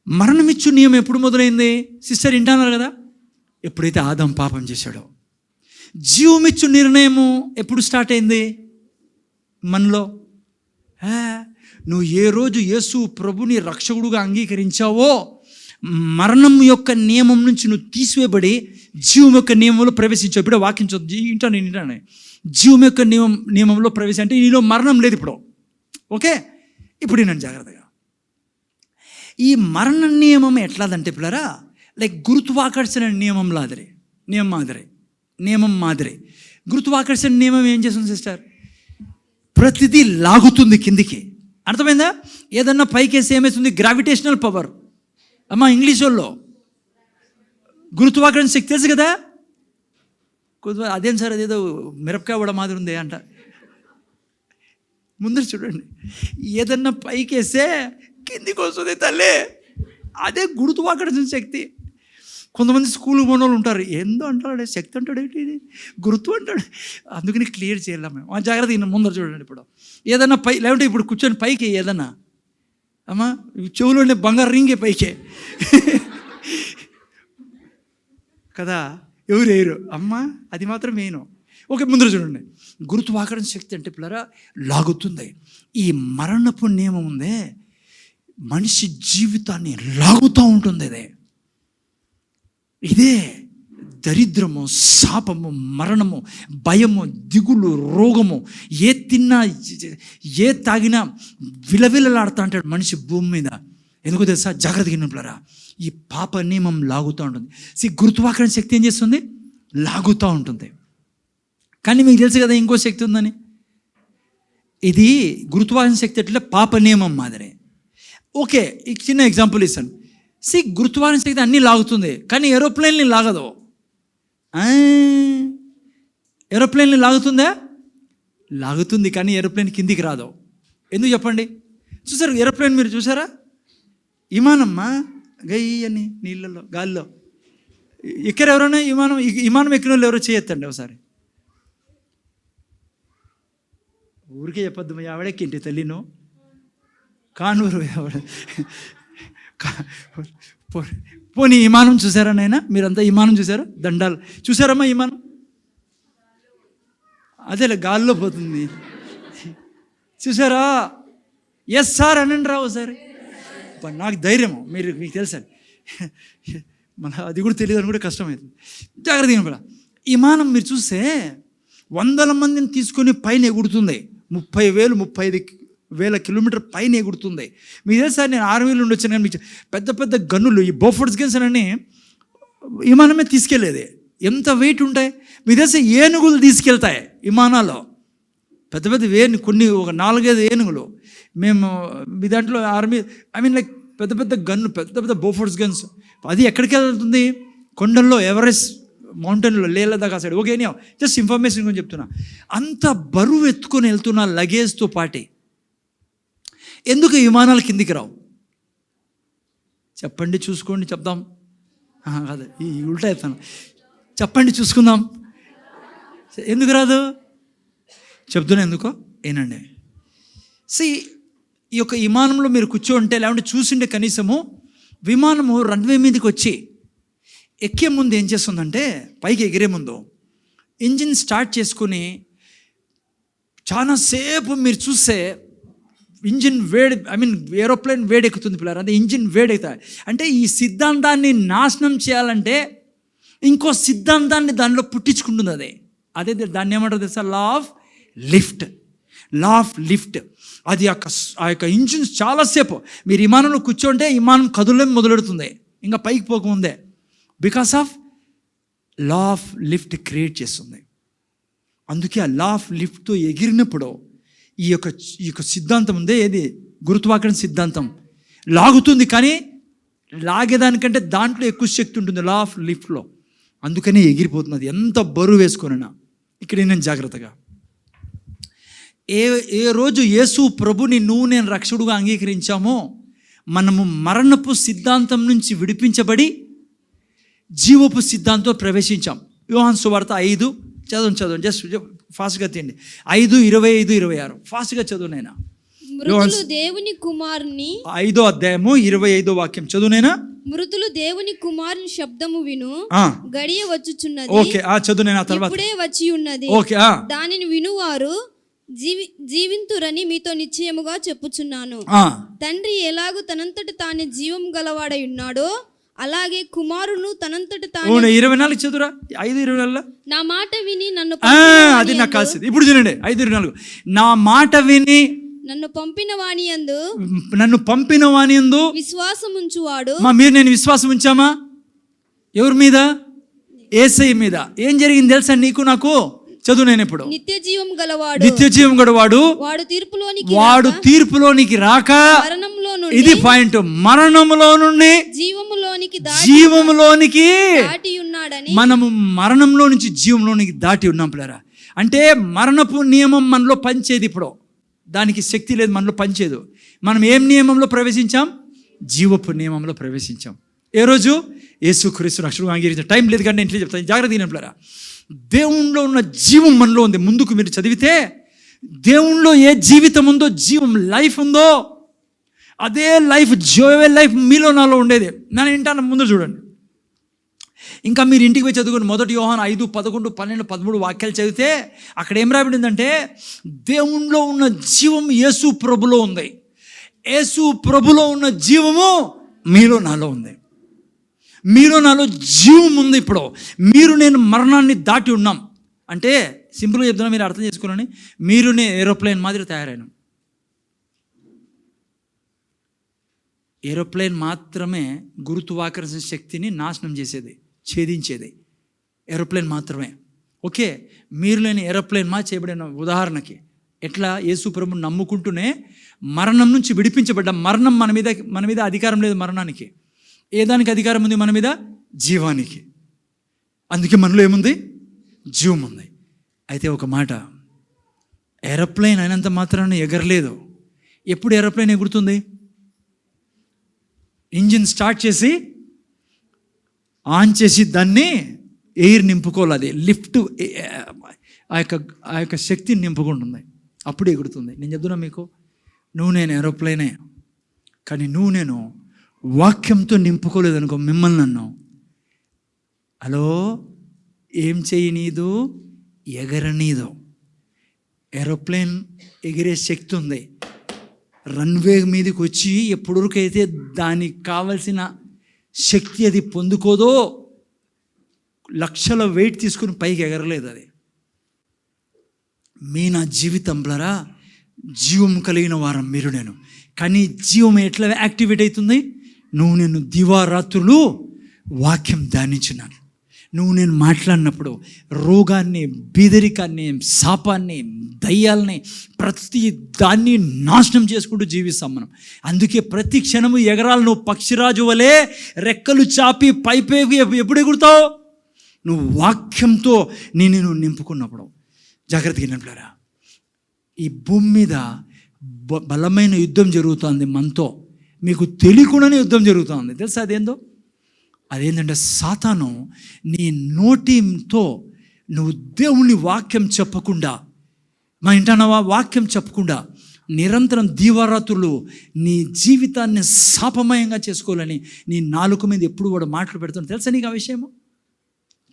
మరణమిచ్చు నియమం ఎప్పుడు మొదలైంది సిస్టర్? వింటున్నారు కదా, ఎప్పుడైతే ఆదాం పాపం చేశాడో. జీవమిచ్చు నిర్ణయము ఎప్పుడు స్టార్ట్ అయింది మనలో? నువ్వు ఏ రోజు యేసు ప్రభుని రక్షకుడుగా అంగీకరించావో మరణం యొక్క నియమం నుంచి నువ్వు తీసివేయబడి జీవం యొక్క నియమంలో ప్రవేశించావు. ఇప్పుడే వాక్యం వింటాను. జీవం యొక్క నియమంలో ప్రవేశం అంటే నీలో మరణం లేదు ఇప్పుడు. ఓకే, ఇప్పుడు నేను జాగ్రత్తగా, ఈ మరణ నియమం ఎట్లాదంటే పిల్లరా, లైక్ గురుత్వాకర్షణ నియమం మాదిరి. గురుత్వాకర్షణ నియమం ఏం చేస్తుంది సిస్టర్? ప్రతిదీ లాగుతుంది కిందికి. అర్థమైందా? ఏదన్నా పైకేసి ఏమవుతుంది? Gravitational power. అమ్మా ఇంగ్లీష్ వాళ్ళు గురుత్వాకర్షణ శక్తి తెలుసు కదా. అదేం సార్, అదేదో మిరపకాయ కూడా మాదిరి ఉంది అంట. ముందర చూడండి, ఏదన్నా పైకేస్తే కిందికి వస్తుంది తల్లి. అదే గురుత్వాకర్షణ శక్తి. కొంతమంది స్కూల్కి పోయిన వాళ్ళు ఉంటారు, ఏందో అంటాడు, శక్తి అంటాడు, ఏంటి ఇది గుర్తు అంటాడు. అందుకని క్లియర్ చేయాలి మేము. జాగ్రత్త ముందర చూడండి. ఇప్పుడు ఏదన్నా లేకుంటే ఇప్పుడు కూర్చొని పైకి ఏదన్నా, అమ్మా చెవులోనే బంగారు రింగే పైకే కదా, ఎవరు వేయరు అమ్మా, అది మాత్రం మెయిన్. ఓకే, ముందర చూడండి. గురుత్వాకర్షణ శక్తి అంటే పిల్లరా లాగుతుంది. ఈ మరణపు నియమం ఉందే మనిషి జీవితాన్ని లాగుతూ ఉంటుంది. ఇదే దరిద్రము, శాపము, మరణము, భయము, దిగులు, రోగము. ఏ తిన్నా ఏ తాగినా విలవిలలాడుతూ ఉంటాడు మనిషి భూమి మీద. ఎందుకో తెలుసా? జాగ్రత్తగా విన్నట్లరా, ఈ పాప నియమం లాగుతూ ఉంటుంది. గురుత్వాకర్షణ శక్తి ఏం చేస్తుంది? లాగుతూ ఉంటుంది. కానీ మీకు తెలుసు కదా ఇంకో శక్తి ఉందని. ఇది గురుత్వాకర్షణ శక్తి ఎట్లా? పాప నియమం మాదిరి. ఓకే, ఈ చిన్న ఎగ్జాంపుల్ ఇస్తాను. గురుత్వాకర్షణ శక్తి అన్నీ లాగుతుంది, కానీ ఏరోప్లేన్ని లాగదు. ఏరోప్లేన్ని లాగుతుందా? లాగుతుంది, కానీ ఏరోప్లేన్ కిందికి రాదు. ఎందుకు చెప్పండి? చూసారు ఏరోప్లేన్, మీరు చూసారా? విమానమ్మా గయ్యని నీళ్ళలో గాల్లో ఎక్కరు. ఎవరైనా విమానం ఎక్కిన వాళ్ళు ఎవరో చేయొద్దండి ఒకసారి. ఊరికే చెప్పొద్దు, ఆవిడెక్కింటి తల్లిను కానూరు పోనీ విమానం చూసారా నైనా? మీరంతా విమానం చూసారా? దండాలు చూసారమ్మా విమానం? అదేలే గాల్లో పోతుంది, చూసారా? ఎస్ సార్ అనండి రావు సార్. నాకు ధైర్యము, మీకు తెలుసా, మన అది కూడా తెలియదు అని కూడా కష్టమవుతుంది. జాగ్రత్తగా కూడా విమానం మీరు చూస్తే 100 మందిని తీసుకొని పైన ఎగురుతుంది. 30,000-35,000 కిలోమీటర్ పైన ఎగురుతుంది. మీకు తెలుసా, నేను ఆర్మీలో ఉండి వచ్చాను, కానీ మీకు పెద్ద పెద్ద గన్నులు, ఈ బోఫోర్స్ గన్స్ అని విమానమే తీసుకెళ్ళేది. ఎంత వెయిట్ ఉంటాయి మీకు తెలుసా? ఏనుగులు తీసుకెళ్తాయి విమానాల్లో, పెద్ద పెద్ద కొన్ని ఒక 4-5 ఏనుగులు. మేము మీ దాంట్లో ఆర్మీ లైక్ పెద్ద పెద్ద గన్ను, పెద్ద పెద్ద బోఫోర్స్ గన్స్. అది ఎక్కడికి వెళ్తుంది? కొండల్లో, ఎవరెస్ట్ మౌంటైన్లో, లేహ్ లదాఖ్ ఆ సైడ్. ఓకే, జస్ట్ ఇన్ఫర్మేషన్ గురించి చెప్తున్నా. అంత బరువు ఎత్తుకొని వెళ్తున్నా లగేజ్తో పాటి. ఎందుకు విమానాలు కిందికి రావు చెప్పండి? చూసుకోండి, చెప్దాం. కాదు, ఈ ఉల్టా ఎత్తాను. చెప్పండి, చూసుకుందాం. ఎందుకు రాదు చెప్తున్నా. ఎందుకో ఏనండి. ఈ యొక్క విమానంలో మీరు కూర్చోంటే, లేకుంటే చూసిండే కనీసము విమానము రన్వే మీదకి వచ్చి ఎక్కే ముందు ఏం చేస్తుందంటే, పైకి ఎగిరే ముందు ఇంజిన్ స్టార్ట్ చేసుకుని చాలాసేపు మీరు చూస్తే ఇంజిన్ వేడి, ఏరోప్లేన్ వేడెక్కుతుంది పిల్లలు. అంటే ఇంజిన్ వేడెక్కుతాయి. అంటే ఈ సిద్ధాంతాన్ని నాశనం చేయాలంటే ఇంకో సిద్ధాంతాన్ని దానిలో పుట్టించుకుంటుంది. అదే దాన్ని ఏమంటారు తెలుసా? Law of lift. అది ఆ యొక్క ఇంజిన్స్ చాలాసేపు మీరు విమానంలో కూర్చోంటే విమానం కదులేం మొదలెడుతుంది ఇంకా పైకి పోకముందే. Because of law of lift create చేస్తుంది. అందుకే ఆ లా ఆఫ్ లిఫ్ట్తో ఎగిరినప్పుడు ఈ యొక్క సిద్ధాంతం ఉందే, ఏది గురుత్వాకర్షణ సిద్ధాంతం, లాగుతుంది. కానీ లాగేదానికంటే దాంట్లో ఎక్కువ శక్తి ఉంటుంది లా ఆఫ్ లిఫ్ట్లో. అందుకనే ఎగిరిపోతున్నది ఎంత బరువు వేసుకున్నా. ఇక్కడ నేను జాగ్రత్తగా ఏ రోజు యేసు ప్రభుని నువ్వు నేను రక్షకుడుగా అంగీకరించామో మనము మరణపు సిద్ధాంతం నుంచి విడిపించబడి జీవపు సిద్ధాంతం ప్రవేశించాం. యోహాను సువార్త 5 చదవండి జస్ట్ ఫాస్ట్గా తీయండి. 5:25-26 ఫాస్ట్గా చదువునైనా. మృతులు దేవుని కుమారుని 5వ అధ్యాయము 25వ వాక్యం చదువునైనా. మృతులు దేవుని కుమారుని శబ్దము విను, గడియ వచ్చుచున్నది. ఓకే, చదువునైనా. తర్వాత ఇప్పుడే వచ్చి ఉన్నది. ఓకే, దానిని వినువారు జీవింతురని మీతో నిశ్చయముగా చెప్పుచున్నాను. తండ్రి ఎలాగూ తనంతట తానే జీవం గలవాడై ఉన్నాడో అలాగే కుమారును తనంతట తానే. 24 చదువురా. 5:24 నా మాట విని నన్ను అది నాకు కాల్సింది. ఇప్పుడు చూడండి 5:24 నా మాట విని నన్ను పంపిన వాని యందు విశ్వాసం ఉంచువాడు. మీరు నేను విశ్వాసం ఉంచామా? ఎవరి మీద? యేసయ్య మీద. ఏం జరిగింది తెలుసా నీకు నాకు? చదువు. నేను ఇప్పుడు నిత్య జీవం గలవాడు వాడు తీర్పులోనికి రాక మరణంలో నుండి, ఇది పాయింట్, మరణంలో నుండి జీవములోనికి దాటి ఉన్నాడని. మనము మరణంలో నుంచి జీవంలోనికి దాటి ఉన్నాం పిల్లరా. అంటే మరణపు నియమం మనలో పనిచేది. ఇప్పుడు దానికి శక్తి లేదు, మనలో పనిచేయదు. మనం ఏం నియమంలో ప్రవేశించాం? జీవపు నియమంలో ప్రవేశించాం. ఏ రోజు? యేసుక్రీస్తు రక్షకుడుగా అంగీకరించిన. టైం లేదు కానీ ఇంట్లో చెప్తాను, జాగ్రత్త వినండి. దేవునిలో ఉన్న జీవం మనలో ఉంది. ముందుకు మీరు చదివితే దేవునిలో ఏ జీవితం ఉందో, జీవం లైఫ్ ఉందో, అదే లైఫ్, జోయల్ లైఫ్ మీలో నాలో ఉండేది. నేను ఏంటన్నా ముందు చూడండి. ఇంకా మీరు ఇంటికి పోయి చదువుకుని 1 యోహాను 5, 11, 12, 13 వాక్యాలు చదివితే అక్కడ ఏం రాబడిందంటే దేవునిలో ఉన్న జీవం యేసు ప్రభులో ఉంది. యేసు ప్రభులో ఉన్న జీవము మీలో నాలో ఉంది. మీలో నాలో జీవం ఉంది. ఇప్పుడు మీరు నేను మరణాన్ని దాటి ఉన్నాం. అంటే సింపుల్గా చెప్తున్నా, మీరు అర్థం చేసుకోవాలని, మీరు నేను ఏరోప్లేన్ మాదిరి తయారైన. ఏరోప్లేన్ మాత్రమే గురుత్వాకర్షణ శక్తిని నాశనం చేసేది, ఛేదించేది ఏరోప్లేన్ మాత్రమే. ఓకే, మీరు లేని ఏరోప్లేన్ మా చేయబడిన. ఉదాహరణకి ఎట్లా? యేసు ప్రభువుని నమ్ముకుంటూనే మరణం నుంచి విడిపించబడ్డ. మరణం మన మీద అధికారం లేదు. మరణానికి ఏ దానికి అధికారం ఉంది? మన మీద జీవానికి. అందుకే మనలో ఏముంది? జీవం ఉంది. అయితే ఒక మాట, ఏరోప్లేన్ అయినంత మాత్రాన ఎగరలేదు. ఎప్పుడు ఏరోప్లేన్ ఎగురుతుంది? ఇంజిన్ స్టార్ట్ చేసి ఆన్ చేసి దాన్ని ఎయిర్ నింపుకోవాలి. అది లిఫ్ట్ ఆ యొక్క శక్తిని నింపుకుంటుంది, అప్పుడు ఎగురుతుంది. నేను చెప్తున్నా మీకు, నువ్వు నేను ఏరోప్లేనే, కానీ నువ్వు నేను వాక్యంతో నింపుకోలేదనుకో, మిమ్మల్ని అన్నావు, హలో ఏం చేయనీదు? ఎగరనీదు. ఏరోప్లేన్ ఎగిరే శక్తి ఉంది. రన్వే మీదకి వచ్చి ఎప్పటివరకైతే దానికి కావలసిన శక్తి అది పొందుకోదో, లక్షల వెయిట్ తీసుకుని పైకి ఎగరలేదు అది. నా జీవితంలో జీవం కలిగిన వారం మీరు నేను. కానీ జీవం ఎట్లా యాక్టివేట్ అవుతుంది? నువ్వు నేను దివారాత్రులు వాక్యం ధ్యానించినాను. నువ్వు నేను మాట్లాడినప్పుడు రోగాన్ని, బీదరికాన్ని, శాపాన్ని, దయ్యాలని, ప్రతి దాన్ని నాశనం చేసుకుంటూ జీవిస్తాం మనం. అందుకే ప్రతి క్షణము ఎగరాలి. నువ్వు పక్షిరాజు వలె రెక్కలు చాపి పైపేకి ఎప్పుడు ఎగురుతావు? నువ్వు వాక్యంతో నేను నింపుకున్నప్పుడు. జాగ్రత్తగా వినండి. ఈ భూమి మీద బలమైన యుద్ధం జరుగుతుంది మనతో. మీకు తెలియకుండానే యుద్ధం జరుగుతుంది. తెలుసా అదేందో? అదేంటంటే సాతాను నీ నోటితో నువ్వు దేవుని వాక్యం చెప్పకుండా, మా ఇంటన్నావా వాక్యం చెప్పకుండా నిరంతరం దీవారాత్రులు నీ జీవితాన్ని శాపమయంగా చేసుకోవాలని నీ నాలుక మీద ఎప్పుడు కూడా మాటలు పెడుతున్నాడు. తెలుసా నీకు ఆ విషయము?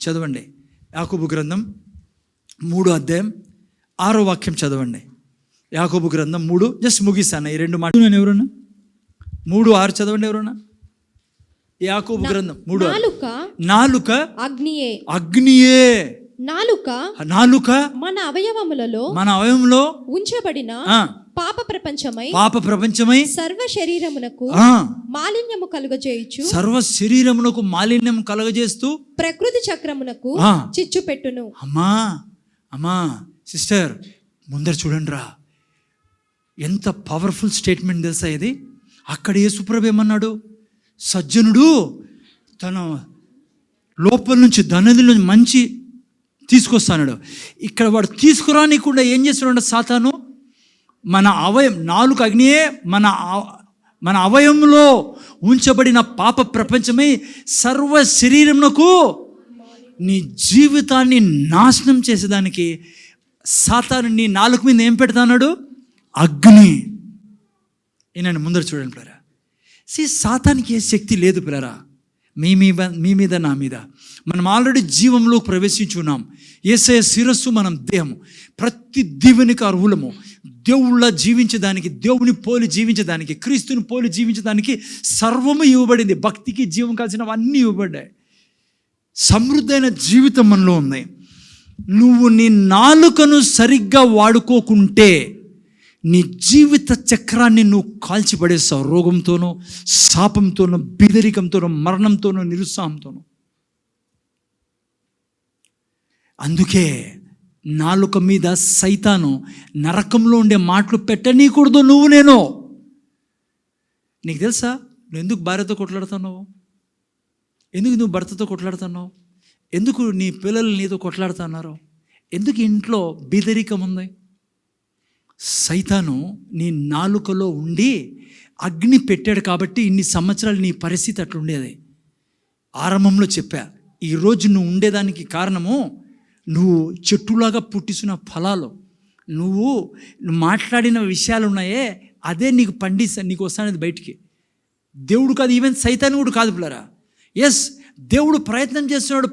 చదవండి యాకోబు గ్రంథం 3వ అధ్యాయం 6వ వాక్యం చదవండి. యాకోబు గ్రంథం 3, జస్ట్ ముగిస్తాను ఈ 2 మాటలు. నేను ఎవరన్నా 3:6 చదవండి ఎవరన్నా. యాకోబు గ్రంథం 3. నాలుక అగ్నియే. నాలుక మన అవయవములో ఉంచబడిన పాప ప్రపంచమై సర్వ శరీరమునకు మాలిన్యము కలుగజేస్తూ ప్రకృతి చక్రమునకు చిచ్చు పెట్టును. అమ్మా సిస్టర్, ముందర చూడండి రా, ఎంత పవర్ఫుల్ స్టేట్మెంట్ తెలుసా ఇది. అక్కడ యేసుప్రభు ఏమన్నాడు? సజ్జనుడు తన లోపల నుంచి ధననిధుల నుంచి మంచి తీసుకొస్తాడు. ఇక్కడ వాడు తీసుకురానికుండా ఏం చేస్తున్నాడు? సాతాను మన నాలుక అగ్నియే మన అవయంలో ఉంచబడిన పాప ప్రపంచమై సర్వ శరీరమునకు నీ జీవితాన్ని నాశనం చేసేదానికి సాతాను నీ నాలుక మీద ఏం పెడతాడు? అగ్ని. ఈయన ముందర చూడండి పిల్లరా. సాతానికి ఏ శక్తి లేదు పిల్లరా, మీ మీద నా మీద. మనం ఆల్రెడీ జీవంలో ప్రవేశించున్నాం. యేసయ్య శిరస్సు, మనం దేహము. ప్రతి దీవెనికి అర్హులము. దేవుళ్ళ జీవించడానికి, దేవుని పోలి జీవించడానికి, క్రీస్తుని పోలి జీవించడానికి సర్వము ఇవ్వబడింది. భక్తికి జీవం కాల్సినవన్నీ ఇవ్వబడ్డాయి. సమృద్ధైన జీవితం మనలో ఉంది. నువ్వు నీ నాలుకను సరిగ్గా వాడుకోకుంటే నీ జీవిత చక్రాన్ని నువ్వు కాల్చిపడేస్తావు. రోగంతోనో, శాపంతోనో, బెదిరికంతోనో, మరణంతోనో, నిరుత్సాహంతోనో. అందుకే నాలుక మీద సైతాను నరకంలో ఉండే మాటలు పెట్టనీకూడదు. నేను నీకు తెలుసా, నువ్వు ఎందుకు భార్యతో కొట్లాడుతున్నావు? ఎందుకు నువ్వు భర్తతో కొట్లాడుతున్నావు? ఎందుకు నీ పిల్లలు నీతో కొట్లాడుతున్నారు? ఎందుకు ఇంట్లో బెదిరికం ఉంది? సైతాను నీ నాలుకలో ఉండి అగ్ని పెట్టాడు కాబట్టి ఇన్ని సంవత్సరాలు నీ పరిస్థితి అట్లుండేది. ఆరంభంలో చెప్పా, ఈరోజు నువ్వు ఉండేదానికి కారణము నువ్వు చెట్టులాగా పుట్టిస్తున్న ఫలాలు, నువ్వు మాట్లాడిన విషయాలు ఉన్నాయే, అదే నీకు నీకు వస్తానేది బయటికి. దేవుడు కాదు, ఈవెన్ సైతాను కూడా కాదు పిల్లరా. ఎస్, దేవుడు ప్రయత్నం చేస్తున్నాడు.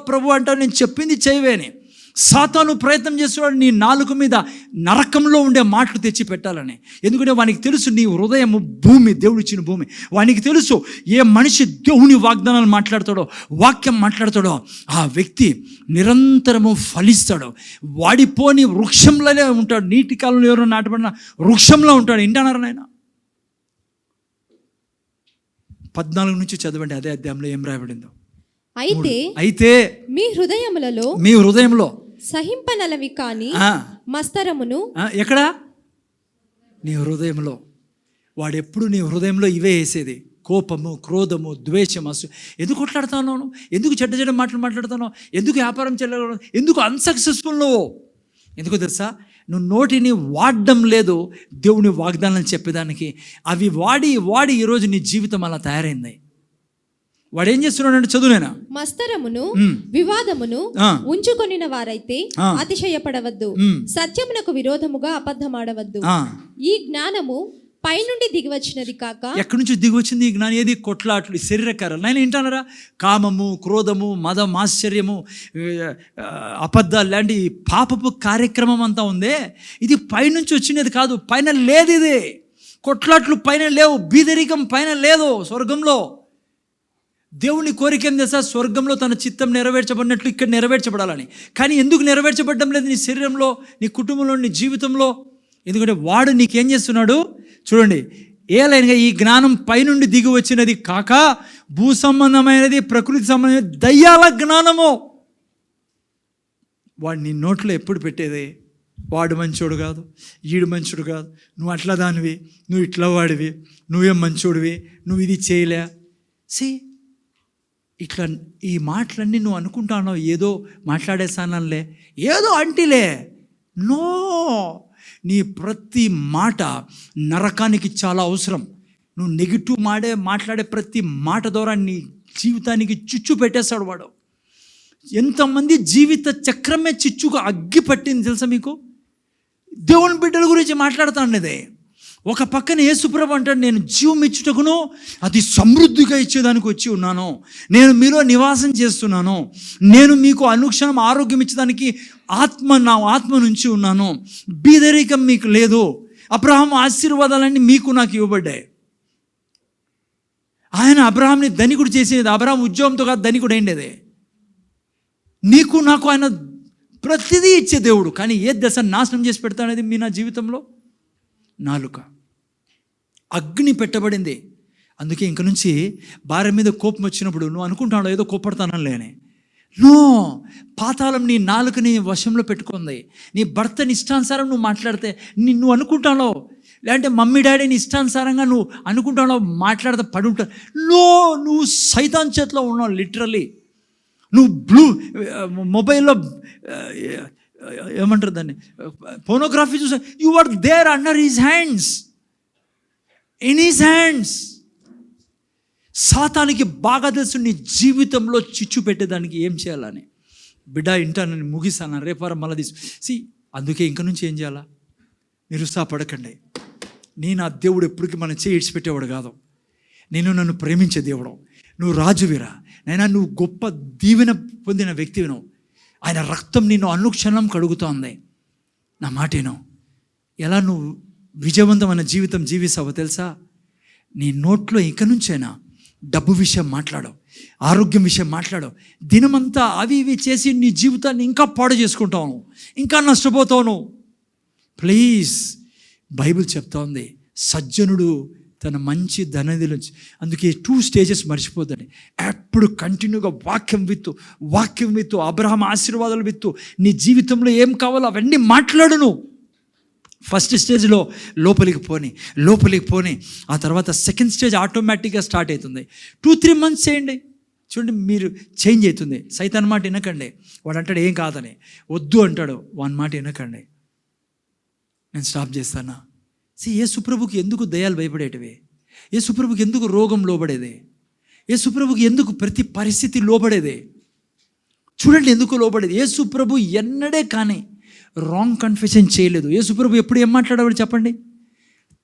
ప్రభు అంటావు, నేను చెప్పింది చేయవేని. సాతాను ప్రయత్నం చేస్తున్నాడు నీ నాలుక మీద నరకంలో ఉండే మాటలు తెచ్చి పెట్టాలని. ఎందుకంటే వానికి తెలుసు నీ హృదయము భూమి, దేవుడు ఇచ్చిన భూమి. వానికి తెలుసు ఏ మనిషి దేవుని వాగ్దానాలు మాట్లాడతాడో, వాక్యం మాట్లాడతాడో, ఆ వ్యక్తి నిరంతరము ఫలిస్తాడు. వాడిపోని వృక్షంలోనే ఉంటాడు. నీటి కాలంలో ఎవరో నాటబడిన వృక్షంలో ఉంటాడు. ఇంటన్నారు నాయన. 14 నుంచి చదవండి, అదే అధ్యాయంలో ఏం రాయబడిందో. అయితే మీ హృదయంలో సహింపనలవి కాని మస్తరమును. ఎక్కడ? నీ హృదయంలో. వాడెప్పుడు నీ హృదయంలో ఇవే వేసేది. కోపము, క్రోధము, ద్వేషము. ఎందుకు కొట్లాడుతున్నావు? ఎందుకు చెడ్డ మాటలు మాట్లాడుతున్నావు? ఎందుకు వ్యాపారం చేయలేవు? ఎందుకు అన్సక్సెస్ఫుల్ నువ్వు? ఎందుకు తెలుసా? నువ్వు నోటిని వాడడం లేదు దేవుని వాగ్దానాలు చెప్పేదానికి. అవి వాడి ఈరోజు నీ జీవితం అలా తయారైంది. వాడు ఏం చేస్తున్నాడు? చదువునేనా? మస్తరమును వివాదమును ఉంచుకొనిన వారైతే అతిశయపడవద్దు, సత్యమునకు విరోధముగా అబద్ధమాడవద్దు. ఈ జ్ఞానము పైనుండి దిగివచ్చినది కాక. ఎక్కడి నుంచి దిగివచ్చింది ఈ జ్ఞానం? ఏది? కొట్లాట్లు, శరీరకారాలు. నేను వింటానరా? కామము, క్రోధము, మదం, ఆశ్చర్యము, అబద్ధాలు లాంటి పాపపు కార్యక్రమం అంతా ఉందే, ఇది పైనుంచి వచ్చినది కాదు. పైన లేదు. ఇది కొట్లాట్లు పైన లేవు, బీదరికం పైన లేదు. స్వర్గంలో దేవుని కోరిక ఏం తెలుసా? స్వర్గంలో తన చిత్తం నెరవేర్చబడినట్లు ఇక్కడ నెరవేర్చబడాలని. కానీ ఎందుకు నెరవేర్చబడడం లేదు నీ శరీరంలో, నీ కుటుంబంలో, నీ జీవితంలో? ఎందుకంటే వాడు నీకేం చేస్తున్నాడు చూడండి. ఏలైనగా ఈ జ్ఞానం పైనుండి దిగి వచ్చినది కాక భూ సంబంధమైనది, ప్రకృతి సంబంధమైన దయ్యాల జ్ఞానము. వాడు నీ నోట్లో ఎప్పుడు పెట్టేది? వాడు మంచోడు కాదు, ఈడు మంచోడు కాదు, నువ్వు అట్లా దానివి, నువ్వు ఇట్లా వాడివి, నువ్వేం మంచోడివి, నువ్వు ఇది చేయలే. ఇట్లా ఈ మాటలన్నీ నువ్వు అనుకుంటానో ఏదో మాట్లాడేస్తానలే, ఏదో అంటిలే. నో, నీ ప్రతి మాట నరకానికి చాలా అవసరం. నువ్వు నెగిటివ్ మాట్లాడే ప్రతి మాట ద్వారా నీ జీవితానికి చిచ్చు పెట్టేస్తాడు వాడు. ఎంతమంది జీవిత చక్రమే చిచ్చుగా అగ్గి పట్టింది తెలుసా మీకు? దేవుని బిడ్డల గురించి మాట్లాడుతాండేదే. ఒక పక్కన యేసుప్రభు అంటాడు, నేను జీవం ఇచ్చుటకును అది సమృద్ధిగా ఇచ్చేదానికి వచ్చి ఉన్నాను, నేను మీలో నివాసం చేస్తున్నాను, నేను మీకు అనుక్షణం ఆరోగ్యం ఇచ్చేదానికి నా ఆత్మ నుంచి ఉన్నాను, బీదరికం మీకు లేదు, అబ్రహాము ఆశీర్వాదాలన్నీ మీకు నాకు ఇవ్వబడ్డాయి. ఆయన అబ్రహాంని ధనికుడు చేసేది. అబ్రహాం ఉద్యోగంతో కాదు ధనికుడు అయిండేది. నీకు నాకు ఆయన ప్రతిదీ ఇచ్చే దేవుడు. కానీ ఏ దశ నాశనం చేసి పెడతానేది మీ నా జీవితంలో? నాలుక. అగ్ని పెట్టబడింది. అందుకే ఇంక నుంచి భార్య మీద కోపం వచ్చినప్పుడు నువ్వు అనుకుంటావు ఏదో కోపడతానని లేని. నో, పాతాళం నీ నాలుకని వశంలో పెట్టుకుంది. నీ భర్తని ఇష్టానుసారం నువ్వు మాట్లాడితే నువ్వు అనుకుంటానో, లేదంటే మమ్మీ డాడీని ఇష్టానుసారంగా నువ్వు అనుకుంటానో మాట్లాడితే పడి ఉంటావు. నో, నువ్వు సైతాన్ చేతిలో ఉన్నావు లిటరల్లీ. నువ్వు మొబైల్లో ఏమంటారు దాన్ని, పోర్నోగ్రఫీ చూసా, you are there under his hands, in his hands. సాతానికి బాగా తెలుసు నీ జీవితంలో చిచ్చు పెట్టేదానికి ఏం చేయాలని. బిడ్డ ఇంటానని ముగిస్తాను, రేపారం మళ్ళీ అందుకే ఇంక నుంచి ఏం చేయాలా, నిరుత్సాహపడకండి. నేను ఆ దేవుడు ఎప్పటికీ మనం చేయి ఇడిచిపెట్టేవాడు కాదు. నేను నన్ను ప్రేమించే దేవుడు. నువ్వు రాజువిరా నైనా, నువ్వు గొప్ప దీవెన పొందిన వ్యక్తివిను. ఆయన రక్తం నిన్ను అనుక్షణం కడుగుతోంది. నా మాటేను. ఎలా నువ్వు విజయవంతమైన జీవితం జీవిస్తావో తెలుసా? నీ నోట్లో ఇక నుంచైనా డబ్బు విషయం మాట్లాడవు, ఆరోగ్యం విషయం మాట్లాడవు. దినమంతా అవి ఇవి చేసి నీ జీవితాన్ని ఇంకా పాడు చేసుకుంటావు, ఇంకా నష్టపోతావు. ప్లీజ్, బైబిల్ చెప్తా ఉంది, సజ్జనుడు తన మంచి ధననిధిలో. అందుకే 2 స్టేజెస్ మర్చిపోద్దని. ఎప్పుడు కంటిన్యూగా వాక్యం విత్తు, అబ్రహాం ఆశీర్వాదాలు విత్తు. నీ జీవితంలో ఏం కావాలో అవన్నీ మాట్లాడును. ఫస్ట్ స్టేజ్లో లోపలికి పోని. ఆ తర్వాత సెకండ్ స్టేజ్ ఆటోమేటిక్గా స్టార్ట్ అవుతుంది. 2-3 మంత్స్ చేయండి, చూడండి మీరు చేంజ్ అవుతుంది. సైతాన్ మాట వినకండి. వాడు అంటాడు ఏం కాదని, వద్దు అంటాడు. వాని మాట వినకండి. నేను స్టాప్ చేస్తానా? యేసుప్రభుకి ఎందుకు దయాలు భయపడేటివి? యేసుప్రభుకి ఎందుకు రోగం లోబడేది? యేసుప్రభుకి ఎందుకు ప్రతి పరిస్థితి లోబడేది? చూడండి ఎందుకు లోబడేది. యేసుప్రభు ఎన్నడే కానీ రాంగ్ కన్ఫెషన్ చేయలేదు. యేసుప్రభు ఎప్పుడు ఏం మాట్లాడేవాడు చెప్పండి?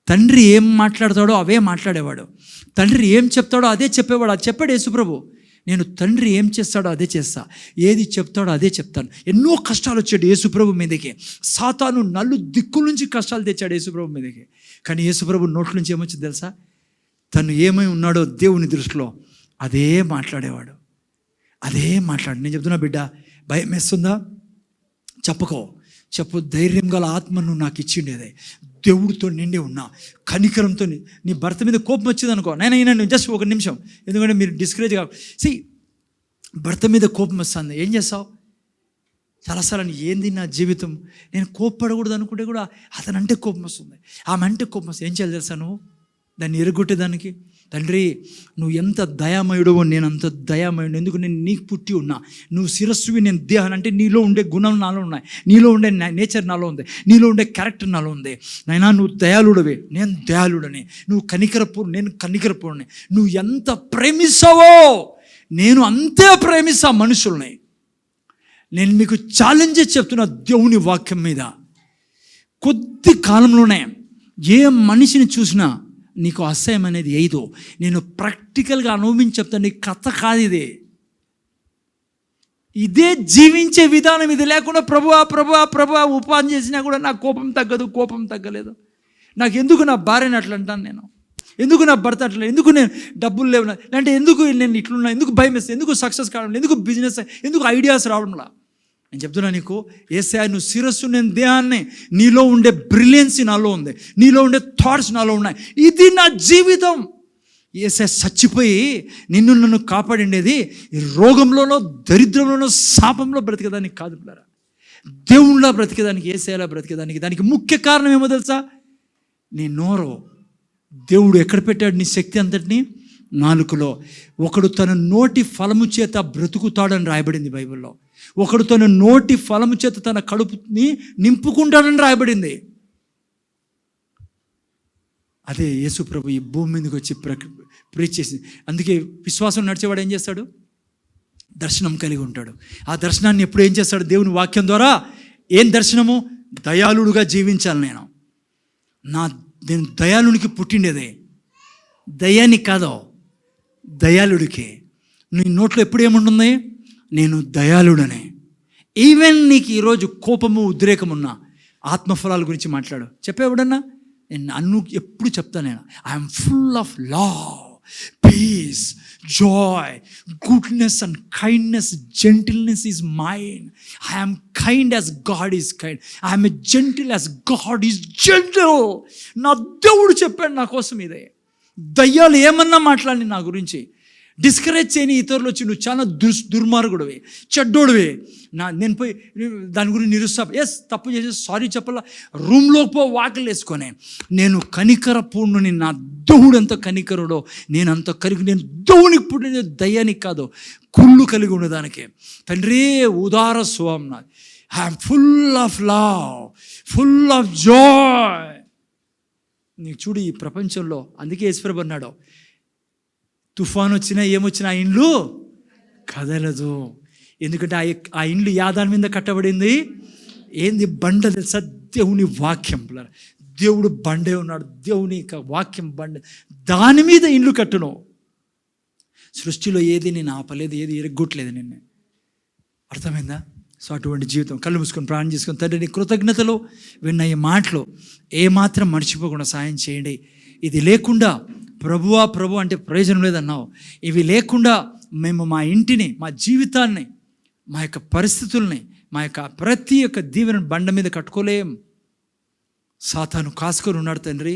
తండ్రి ఏం మాట్లాడతాడో అవే మాట్లాడేవాడు. తండ్రి ఏం చెప్తాడో అదే చెప్పేవాడు. అది చెప్పాడు యేసుప్రభు. నేను తండ్రి ఏం చేస్తాడో అదే చేస్తా, ఏది చెప్తాడో అదే చెప్తాను. ఎన్నో కష్టాలు వచ్చాడు యేసుప్రభు మీదకి. సాతాను నలు దిక్కుల నుంచి కష్టాలు తెచ్చాడు యేసుప్రభు మీదకి. కానీ యేసుప్రభు నోట్ల నుంచి ఏమొచ్చింది తెలుసా? తను ఏమై ఉన్నాడో దేవుని దృష్టిలో అదే మాట్లాడేవాడు. నేను చెప్తున్నా బిడ్డ, భయం వేస్తుందా? చెప్పు, ధైర్యం గల ఆత్మను నాకు ఇచ్చిండేదే. దేవుడితో నిండి ఉన్నా, కనికరంతో. నీ భర్త మీద కోపం వచ్చింది అనుకో, నేను జస్ట్ 1 నిమిషం, ఎందుకంటే మీరు డిస్కరేజ్ భర్త మీద కోపం వస్తుంది, ఏం చేస్తావు? చాలాసార్లు ఏంది నా జీవితం, నేను కోప్పడకూడదు అనుకుంటే కూడా అతనంటే కోపం వస్తుంది, ఆమె అంటే కోపం వస్తుంది. ఏం చేయాలి తెలుసా? నువ్వు దాన్ని ఎరగొట్టేదానికి, తండ్రి నువ్వు ఎంత దయామయుడవో నేను అంత దయామయుడు. ఎందుకు? నేను నీకు పుట్టి ఉన్నా, నువ్వు శిరస్సువి, నేను దేహాన్ని. అంటే నీలో ఉండే గుణం నాలో ఉన్నాయి, నీలో ఉండే నేచర్ నాలో ఉంది, నీలో ఉండే క్యారెక్టర్ నాలో ఉంది. నైనా నువ్వు దయాళుడవే, నేను దయాళుడని. నువ్వు కనికరపూర్ణి, నేను కనికరపూర్ణి. నువ్వు ఎంత ప్రేమిస్తావో నేను అంతే ప్రేమిస్తా మనుషుల్ని. నేను మీకు ఛాలెంజ్ చెప్తున్నా దేవుని వాక్యం మీద. కొద్ది కాలంలోనే ఏ మనిషిని చూసినా నీకు అసహ్యం అనేది ఏదో, నేను ప్రాక్టికల్గా అనుభవించి చెప్తాను. నీ కథ కాదు ఇదే జీవించే విధానం. ఇది లేకుండా ప్రభువా ఉపాధి చేసినా కూడా నాకు కోపం తగ్గలేదు. నాకు ఎందుకు నా భార్యని అట్లా అంటాను నేను, ఎందుకు నా భర్త అట్లా, ఎందుకు నేను డబ్బులు లేవు అంటే, ఎందుకు నేను ఇట్లున్నా, ఎందుకు భయం వేస్తే, ఎందుకు సక్సెస్ కావడం, ఎందుకు బిజినెస్, ఎందుకు ఐడియాస్ రావడంలా. నేను చెప్తున్నా నీకు, యేసయ్యా నువ్వు శిరస్సు, నేను దేహాన్ని. నీలో ఉండే బ్రిలియన్సీ నాలో ఉంది, నీలో ఉండే థాట్స్ నాలో ఉన్నాయి. ఇది నా జీవితం. యేసయ్యా చచ్చిపోయి నన్ను కాపాడిండేది ఈ రోగంలోనో, దరిద్రంలోనో, శాపంలో బ్రతికేదానికి కాదు పిల్లరా, దేవుళ్ళ బ్రతికేదానికి, యేసయ్యలా బ్రతికేదానికి. దానికి ముఖ్య కారణం ఏమో తెలుసా? నీ నోరు. దేవుడు ఎక్కడ పెట్టాడు నీ శక్తి అంతటిని? నాలుకలో. ఒకడు తన నోటి ఫలము చేత బ్రతుకుతాడని రాయబడింది బైబిల్లో. ఒకడు తన నోటి ఫలము చేత తన కడుపుని నింపుకుంటాడని రాయబడింది. అదే యేసు ప్రభు ఈ భూమి మీదకి వచ్చి ప్రీచ్ చేసింది. అందుకే విశ్వాసం నడిచేవాడు ఏం చేస్తాడు? దర్శనం కలిగి ఉంటాడు. ఆ దర్శనాన్ని ఎప్పుడు ఏం చేస్తాడు? దేవుని వాక్యం ద్వారా. ఏం దర్శనము? దయాళుడుగా జీవించాలి. నేను దయాళునికి పుట్టిండేదే, దయానికి కాదో, దయాళుడికి. నీ నోట్లో ఎప్పుడు ఏముంటుంది? నేను దయాళుడనే. ఈవెన్ నీకు ఈరోజు కోపము, ఉద్రేకం ఉన్నా ఆత్మఫలాల గురించి మాట్లాడు. చెప్పేవాడన్నా నేను ఎప్పుడు చెప్తాను, నేను I'm full of love, peace, joy, goodness and kindness, gentleness is mine. I'm kind as God is kind, I'm a gentle as God is gentle. నా దేవుడు చెప్పాడు నా కోసం ఇదే. దయ్యాలు ఏమన్నా మాట్లాడి నా గురించి డిస్కరేజ్ చేయని ఇతరులు వచ్చి నువ్వు చాలా దుర్మార్గుడివి, చెడ్డోడివి, నేను పోయి దాని గురించి నిరుత్సాహం, తప్పు చేసి సారీ చెప్పాలా, రూమ్లో వాకిలు వేసుకొని, నేను కనికరపూర్ణుని, నా దేవుడు ఎంత కనికరుడో నేను అంత నేను దేవునికి పుట్టిన దయ్యానికి కాదు, కుళ్ళు కలిగి ఉండదానికి. తండ్రి ఉదార స్వామి నాది, I'm full of love, full of Joy. నీకు చూడు ఈ ప్రపంచంలో, అందుకే యేసుప్రభు అన్నాడు, తుఫాను వచ్చినా ఏమొచ్చినా ఆ ఇండ్లు కదలదు. ఎందుకంటే ఆ ఇండ్లు యాదాని మీద కట్టబడింది. ఏంది బండ తెలుసా? దేవుని వాక్యం. దేవుడు బండే ఉన్నాడు, దేవుని వాక్యం బండ, దాని మీద ఇండ్లు కట్టును. సృష్టిలో ఏది నేను ఆపలేదు, ఏది ఎరగొట్టలేదు నిన్ను. అర్థమైందా? సో అటువంటి జీవితం. కళ్ళు మూసుకొని ప్రాణం చేసుకొని, తండ్రి నీ కృతజ్ఞతలు విన్న ఈ మాటలు ఏమాత్రం మర్చిపోకుండా సాయం చేయండి. ఇది లేకుండా ప్రభువా ప్రభు అంటే ప్రయోజనం లేదన్నావు. ఇవి లేకుండా మేము మా ఇంటిని, మా జీవితాన్ని, మా యొక్క పరిస్థితుల్ని, మా యొక్క ప్రతి ఒక్క దీవెన బండ మీద కట్టుకోలేం. సాతాను కాసుకొని ఉన్నాడు తండ్రి,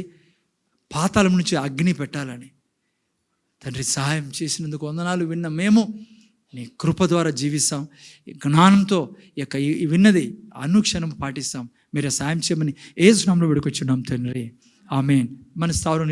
పాతాళం నుంచి అగ్ని పెట్టాలని. తండ్రి సహాయం చేసినందుకు వందనాలు. విన్న మేము నీ కృప ద్వారా జీవిస్తాం, జ్ఞానంతో ఈ విన్నది అనుక్షణం పాటిస్తాం. మీరు సాయం చేయమని యేసు నామములో వేడుకొచ్చున్నాం తండ్రి, ఆమేన్. మన స్థావరం